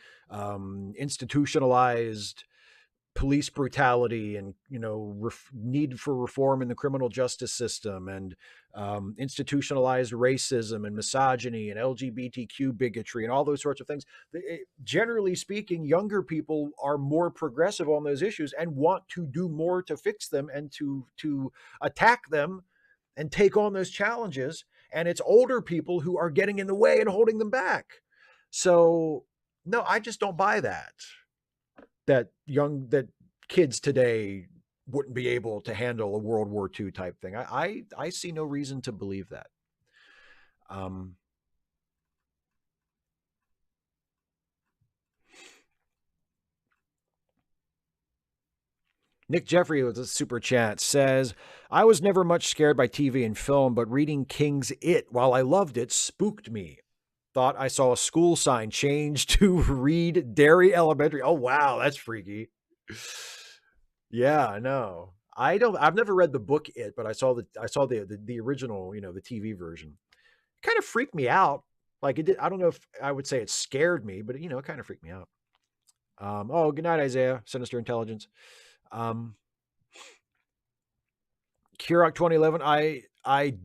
Speaker 1: institutionalized police brutality, and need for reform in the criminal justice system, and institutionalized racism and misogyny and LGBTQ bigotry and all those sorts of things. Generally speaking, younger people are more progressive on those issues and want to do more to fix them and to attack them and take on those challenges. And it's older people who are getting in the way and holding them back. So no, I just don't buy that kids today wouldn't be able to handle a World War II type thing. I see no reason to believe that. Nick Jeffrey with a super chat says, I was never much scared by TV and film, but reading King's It, while I loved it, spooked me. Thought I saw a school sign change to read Derry Elementary. Oh, wow, that's freaky. Yeah, I know. I've never read the book It, but I saw the original, the TV version. It kind of freaked me out. Like it did. I don't know if I would say it scared me, but it kind of freaked me out. Oh, good night, Isaiah. Sinister Intelligence. Kirok 2011. I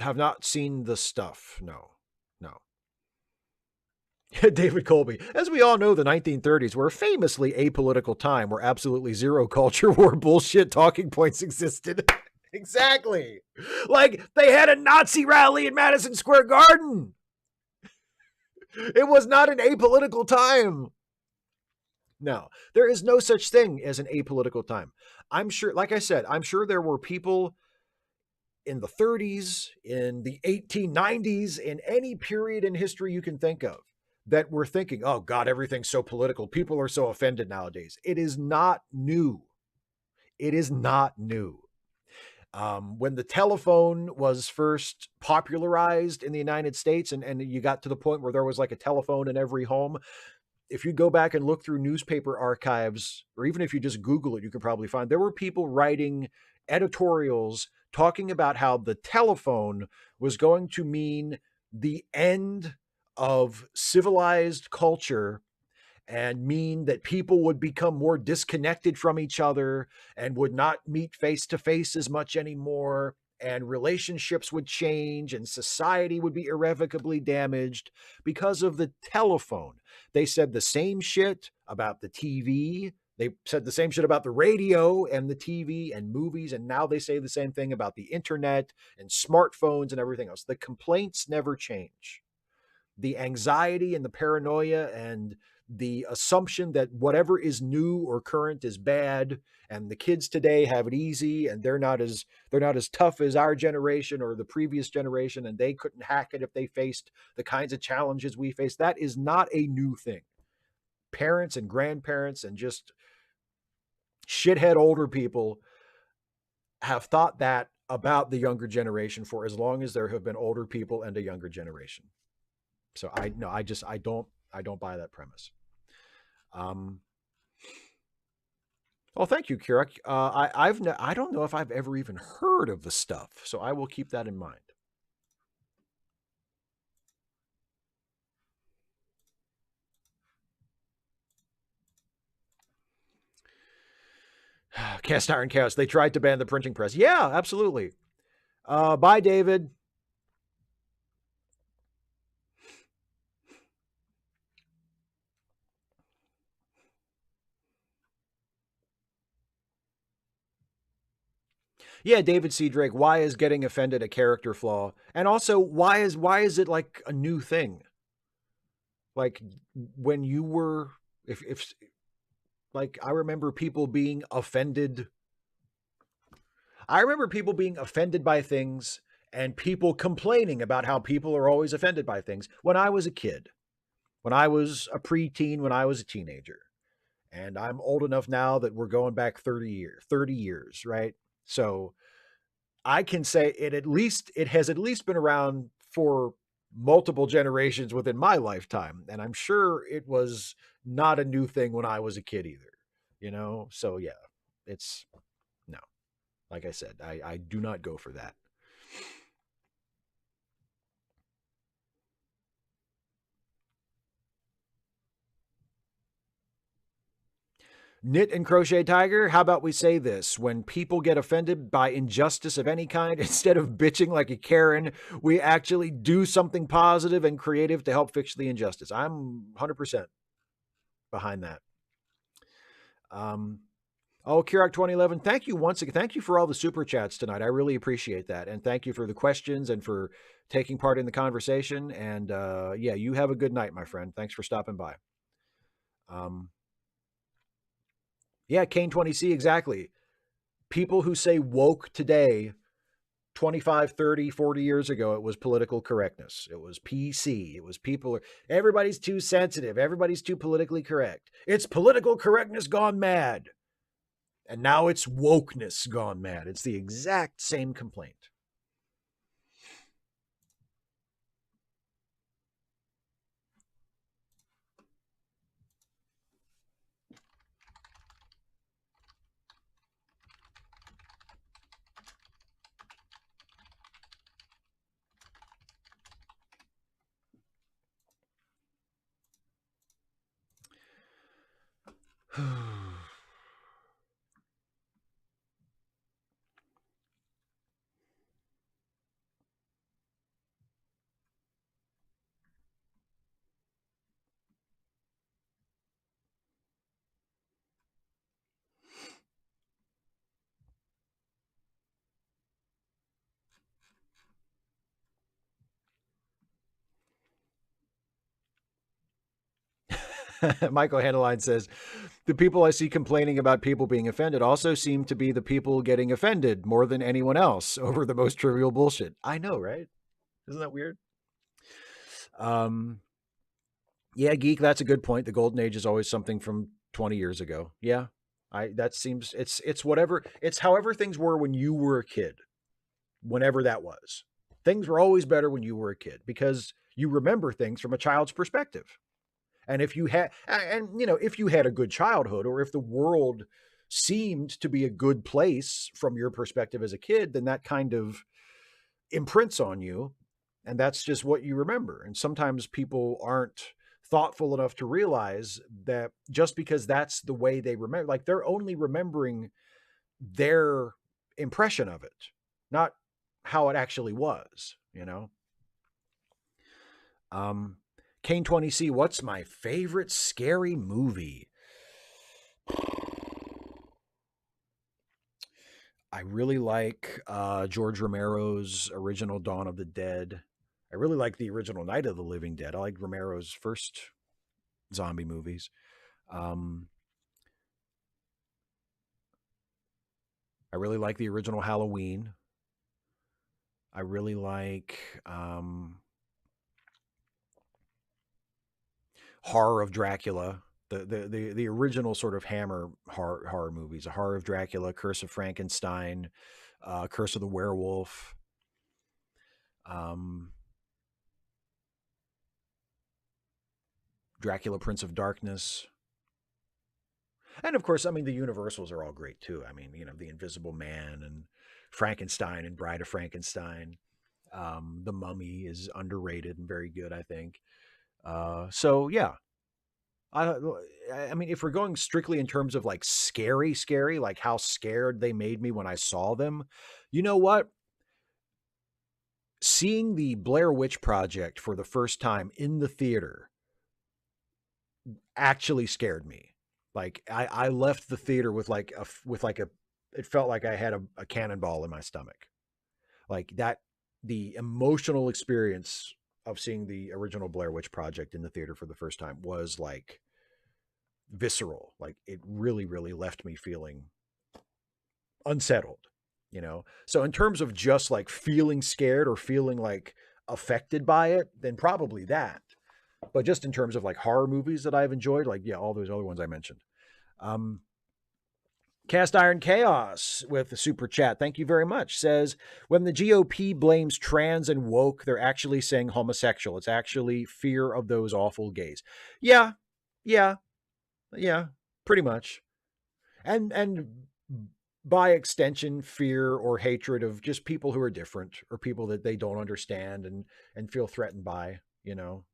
Speaker 1: have not seen the stuff. No. David Colby. As we all know, the 1930s were a famously apolitical time where absolutely zero culture war bullshit talking points existed. Exactly. Like they had a Nazi rally in Madison Square Garden. It was not an apolitical time. No, there is no such thing as an apolitical time. I'm sure, like I said, I'm sure there were people in the 30s, in the 1890s, in any period in history you can think of that were thinking, oh God, everything's so political. People are so offended nowadays. It is not new. It is not new. When the telephone was first popularized in the United States, and you got to the point where there was like a telephone in every home, if you go back and look through newspaper archives, or even if you just Google it, you could probably find there were people writing editorials talking about how the telephone was going to mean the end of civilized culture and mean that people would become more disconnected from each other and would not meet face to face as much anymore, and relationships would change and society would be irrevocably damaged because of the telephone. They said the same shit about the TV. They said the same shit about the radio and the TV and movies, and now they say the same thing about the internet and smartphones and everything else. The complaints never change. The anxiety and the paranoia and the assumption that whatever is new or current is bad, and the kids today have it easy and they're not as tough as our generation or the previous generation, and they couldn't hack it if they faced the kinds of challenges we face. That is not a new thing. Parents and grandparents and just shithead older people have thought that about the younger generation for as long as there have been older people and a younger generation. So I don't buy that premise. Well, thank you, Kirak. I don't know if I've ever even heard of the stuff, so I will keep that in mind. Cast Iron Chaos. They tried to ban the printing press. Yeah, absolutely. Bye, David. Yeah, David C. Drake, why is getting offended a character flaw? And also, why is it like a new thing? Like when you were if like I remember people being offended. I remember people being offended by things and people complaining about how people are always offended by things when I was a kid, when I was a preteen, when I was a teenager. And I'm old enough now that we're going back 30 years, right? So I can say it has at least been around for multiple generations within my lifetime. And I'm sure it was not a new thing when I was a kid either, you know? So yeah, it's no, like I said, I do not go for that. Knit and Crochet Tiger, how about we say this? When people get offended by injustice of any kind, instead of bitching like a Karen, we actually do something positive and creative to help fix the injustice. I'm 100% behind that. Um, oh, Kirok 2011, thank you once again. Thank you for all the super chats tonight. I really appreciate that. And thank you for the questions and for taking part in the conversation. And yeah, you have a good night, my friend. Thanks for stopping by. Um, yeah, Kane 20C, exactly. People who say woke today 25, 30, 40 years ago, it was political correctness. It was PC. It was people, everybody's too sensitive. Everybody's too politically correct. It's political correctness gone mad. And now it's wokeness gone mad. It's the exact same complaint. Michael Handeline says, the people I see complaining about people being offended also seem to be the people getting offended more than anyone else over the most trivial bullshit. I know, right? Isn't that weird? Um, yeah, geek, that's a good point. The golden age is always something from 20 years ago. Yeah. That seems it's whatever, it's however things were when you were a kid, whenever that was. Things were always better when you were a kid because you remember things from a child's perspective. And if you had, and you know, if you had a good childhood or if the world seemed to be a good place from your perspective as a kid, then that kind of imprints on you. And that's just what you remember. And sometimes people aren't thoughtful enough to realize that just because that's the way they remember, like they're only remembering their impression of it, not how it actually was, you know? Um, Kane 20C, what's my favorite scary movie? I really like George Romero's original Dawn of the Dead. I really like the original Night of the Living Dead. I like Romero's first zombie movies. Um, I really like the original Halloween. I really like Horror of Dracula, the original sort of Hammer horror movies, A Horror of Dracula, Curse of Frankenstein, Curse of the Werewolf, um, Dracula, Prince of Darkness. And of course, I mean, the Universals are all great too. I mean, you know, The Invisible Man and Frankenstein and Bride of Frankenstein. The Mummy is underrated and very good, I think. So yeah, I I mean, if we're going strictly in terms of like scary, like how scared they made me when I saw them, you know what? Seeing the Blair Witch Project for the first time in the theater actually scared me. Like I left the theater with like a it felt like I had a cannonball in my stomach. Like that, the emotional experience of seeing the original Blair Witch Project in the theater for the first time was like visceral. Like it really, really left me feeling unsettled, you know? So in terms of just like feeling scared or feeling like affected by it, then probably that. But just in terms of like horror movies that I've enjoyed, like, yeah, all those other ones I mentioned. Um, Cast Iron Chaos with the super chat. Thank you very much. Says, when the GOP blames trans and woke, they're actually saying homosexual. It's actually fear of those awful gays. Yeah, yeah, yeah, pretty much. And by extension, fear or hatred of just people who are different or people that they don't understand and feel threatened by, you know.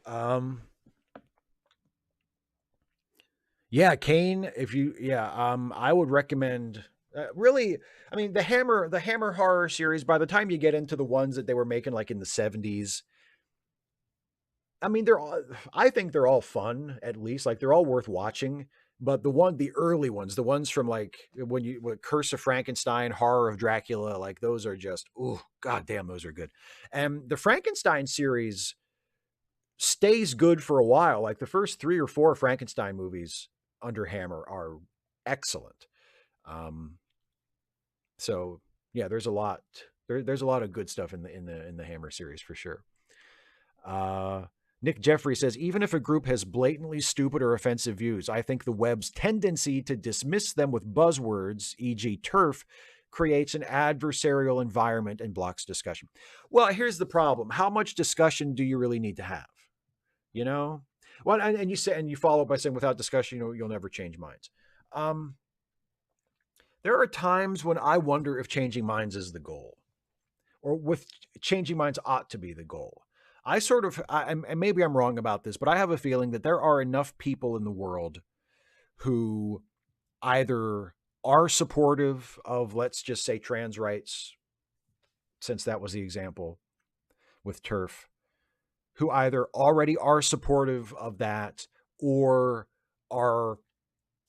Speaker 1: Um, yeah, Kane, if you, yeah, I would recommend, really, I mean, the Hammer horror series, by the time you get into the ones that they were making like in the 70s, I mean, they're all, I think they're all fun, at least, like they're all worth watching. But the early ones, the ones from like when you, what, Curse of Frankenstein, Horror of Dracula, like those are just, oh, god damn, those are good. And the Frankenstein series stays good for a while. Like the first 3 or 4 Frankenstein movies under Hammer are excellent. Um, so yeah, there's a lot. There's a lot of good stuff in the Hammer series for sure. Uh, Nick Jeffrey says, even if a group has blatantly stupid or offensive views, I think the web's tendency to dismiss them with buzzwords, e.g., turf, creates an adversarial environment and blocks discussion. Well, here's the problem: how much discussion do you really need to have? You know, well, and you say, and you follow up by saying, without discussion, you'll never change minds. Um, there are times when I wonder if changing minds is the goal, or with changing minds ought to be the goal. I sort of, and maybe I'm wrong about this, but I have a feeling that there are enough people in the world who either are supportive of, let's just say, trans rights, since that was the example with turf, who either already are supportive of that or are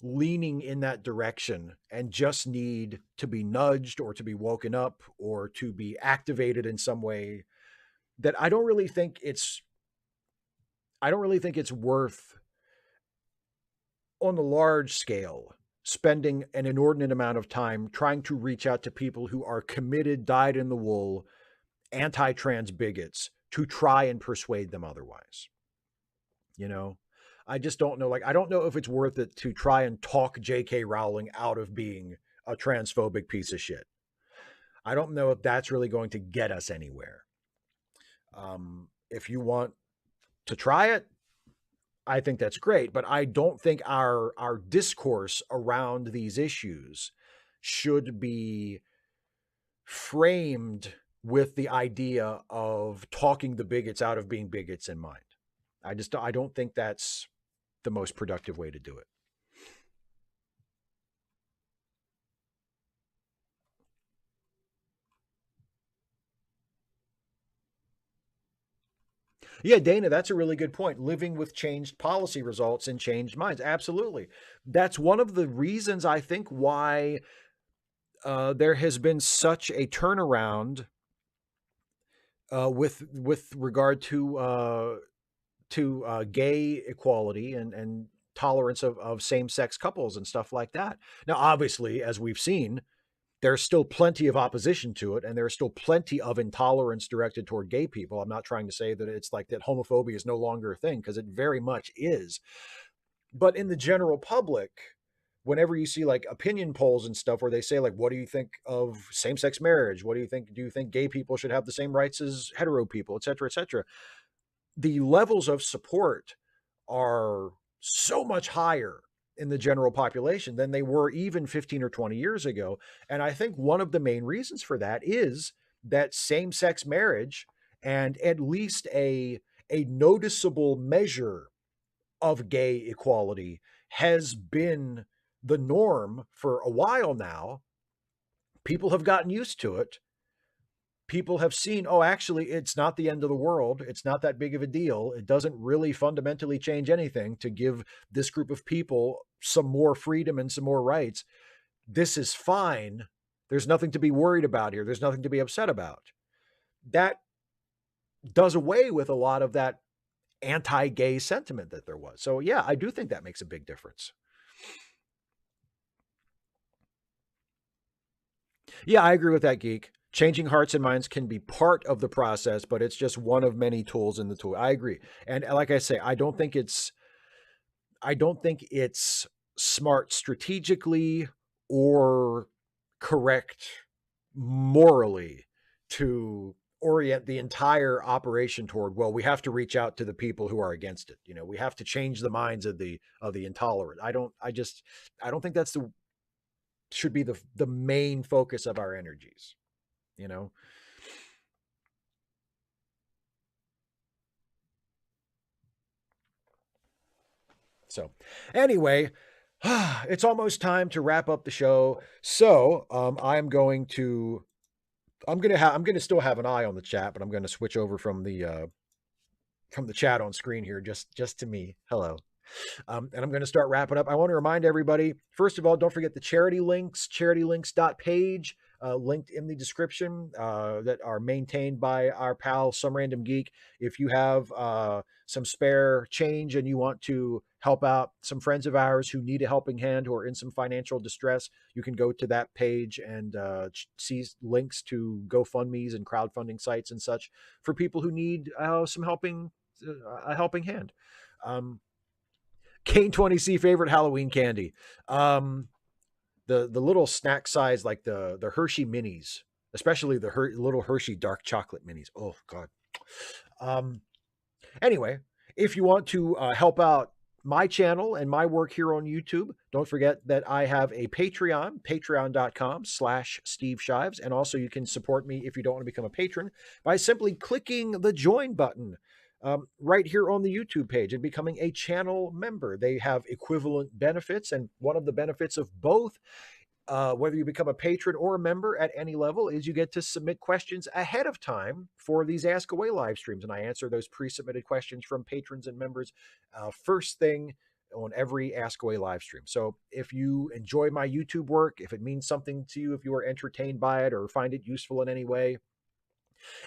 Speaker 1: leaning in that direction and just need to be nudged or to be woken up or to be activated in some way, that I don't really think it's worth, on the large scale, spending an inordinate amount of time trying to reach out to people who are committed, dyed in the wool, anti-trans bigots to try and persuade them otherwise. You know, I just don't know. Like, I don't know if it's worth it to try and talk J.K. Rowling out of being a transphobic piece of shit. I don't know if that's really going to get us anywhere. If you want to try it, I think that's great, but I don't think our discourse around these issues should be framed with the idea of talking the bigots out of being bigots in mind. I don't think that's the most productive way to do it. Yeah, Dana, that's a really good point. Living with changed policy results and changed minds. Absolutely. That's one of the reasons I think why there has been such a turnaround with regard to gay equality and tolerance of same sex couples and stuff like that. Now, obviously, as we've seen, there's still plenty of opposition to it, and there's still plenty of intolerance directed toward gay people. I'm not trying to say that it's like that homophobia is no longer a thing, because it very much is. But in the general public, whenever you see like opinion polls and stuff where they say like, what do you think of same-sex marriage, what do you think, do you think gay people should have the same rights as hetero people, et cetera, et cetera, the levels of support are so much higher in the general population than they were even 15 or 20 years ago. And I think one of the main reasons for that is that same-sex marriage, and at least a noticeable measure of gay equality, has been the norm for a while now, People have gotten used to it. People have seen, oh, actually, it's not the end of the world. It's not that big of a deal. It doesn't really fundamentally change anything to give this group of people some more freedom and some more rights. This is fine. There's nothing to be worried about here. There's nothing to be upset about. That does away with a lot of that anti-gay sentiment that there was. So yeah, I do think that makes a big difference. Yeah, I agree with that, Geek. Changing hearts and minds can be part of the process, but it's just one of many tools in the tool. I agree. And like I say, I don't think it's smart strategically or correct morally to orient the entire operation toward, well, we have to reach out to the people who are against it. You know, we have to change the minds of the intolerant. I don't think that's the should be the main focus of our energies, you know. So anyway, it's almost time to wrap up the show. So I'm going to still have an eye on the chat, but I'm going to switch over from the chat on screen here just to me. Hello. And I'm going to start wrapping up. I want to remind everybody, first of all, don't forget the charity links, charitylinks.page, linked in the description, that are maintained by our pal, Some Random Geek. If you have some spare change and you want to help out some friends of ours who need a helping hand, who are in some financial distress, you can go to that page and see links to GoFundMe's and crowdfunding sites and such for people who need some a helping hand. Kane 20C favorite Halloween candy. The little snack size, like the Hershey minis, especially the little Hershey dark chocolate minis. Oh God. Anyway, if you want to help out my channel and my work here on YouTube, don't forget that I have a Patreon, patreon.com/Steve Shives. And also you can support me if you don't want to become a patron by simply clicking the join button right here on the YouTube page and becoming a channel member. They have equivalent benefits, and one of the benefits of both, whether you become a patron or a member at any level, is you get to submit questions ahead of time for these Ask Away live streams, and I answer those pre-submitted questions from patrons and members first thing on every Ask Away live stream. So if you enjoy my YouTube work, if it means something to you, if you are entertained by it or find it useful in any way,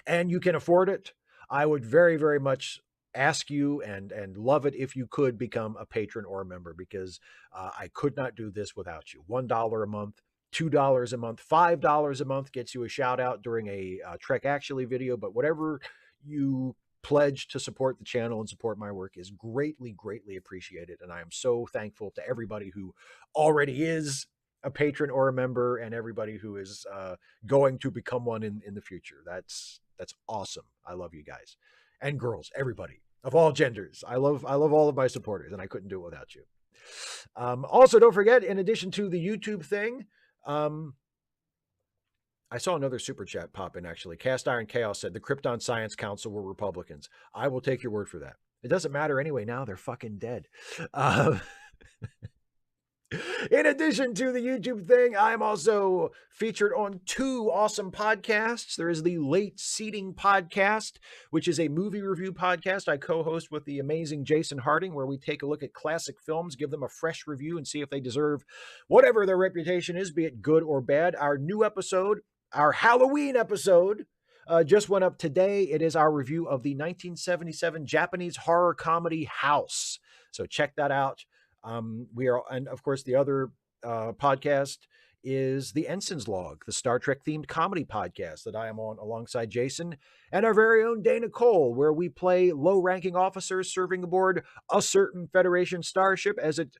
Speaker 1: and you can afford it, I would very, very much ask you and love it if you could become a patron or a member, because I could not do this without you. $1 a month, $2 a month, $5 a month gets you a shout out during a Trek Actually video. But whatever you pledge to support the channel and support my work is greatly, greatly appreciated. And I am so thankful to everybody who already is a patron or a member, and everybody who is going to become one in the future. That's awesome. I love you guys and girls, everybody of all genders. I love all of my supporters, and I couldn't do it without you. Also, don't forget, in addition to the YouTube thing, I saw another super chat pop in, actually. Cast Iron Chaos said the Krypton Science Council were Republicans. I will take your word for that. It doesn't matter anyway. Now they're fucking dead. In addition to the YouTube thing, I'm also featured on two awesome podcasts. There is the Late Seating Podcast, which is a movie review podcast I co-host with the amazing Jason Harding, where we take a look at classic films, give them a fresh review, and see if they deserve whatever their reputation is, be it good or bad. Our new episode, our Halloween episode, just went up today. It is our review of the 1977 Japanese horror comedy House. So check that out. And of course, the other podcast is the Ensign's Log, the Star Trek themed comedy podcast that I am on alongside Jason and our very own Dana Cole, where we play low-ranking officers serving aboard a certain Federation starship as it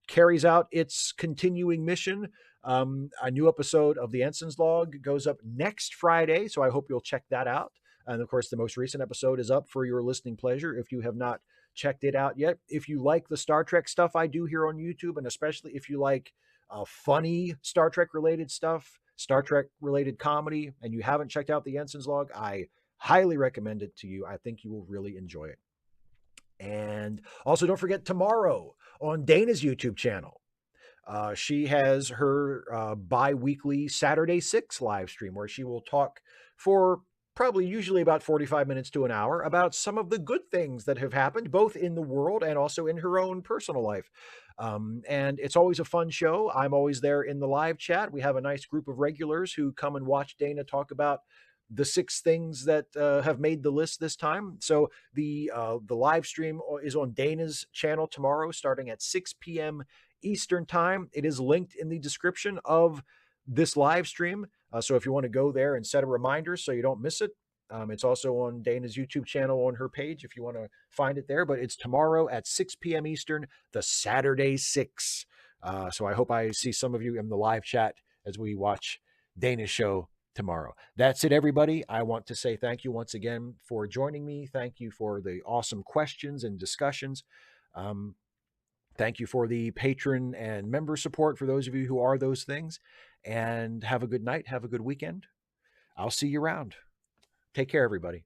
Speaker 1: carries out its continuing mission. A new episode of the Ensign's Log goes up next Friday, so I hope you'll check that out. And of course, the most recent episode is up for your listening pleasure if you have not checked it out yet. If you like the Star Trek stuff I do here on YouTube, and especially if you like funny Star Trek related stuff, Star Trek related comedy, and you haven't checked out the Ensign's Log, I highly recommend it to you. I think you will really enjoy it. And also, don't forget, tomorrow on Dana's YouTube channel, She has her bi-weekly Saturday 6 live stream where she will talk for probably usually about 45 minutes to an hour about some of the good things that have happened, both in the world and also in her own personal life. And it's always a fun show. I'm always there in the live chat. We have a nice group of regulars who come and watch Dana talk about the 6 things that have made the list this time. So the live stream is on Dana's channel tomorrow, starting at 6 p.m. Eastern time. It is linked in the description of this live stream. So if you want to go there and set a reminder so you don't miss it, it's also on Dana's YouTube channel on her page if you want to find it there. But it's tomorrow at 6 p.m. Eastern, the Saturday 6. So I hope I see some of you in the live chat as we watch Dana's show tomorrow. That's it, everybody. I want to say thank you once again for joining me. Thank you for the awesome questions and discussions. Thank you for the patron and member support for those of you who are those things. And have a good night. Have a good weekend. I'll see you around. Take care, everybody.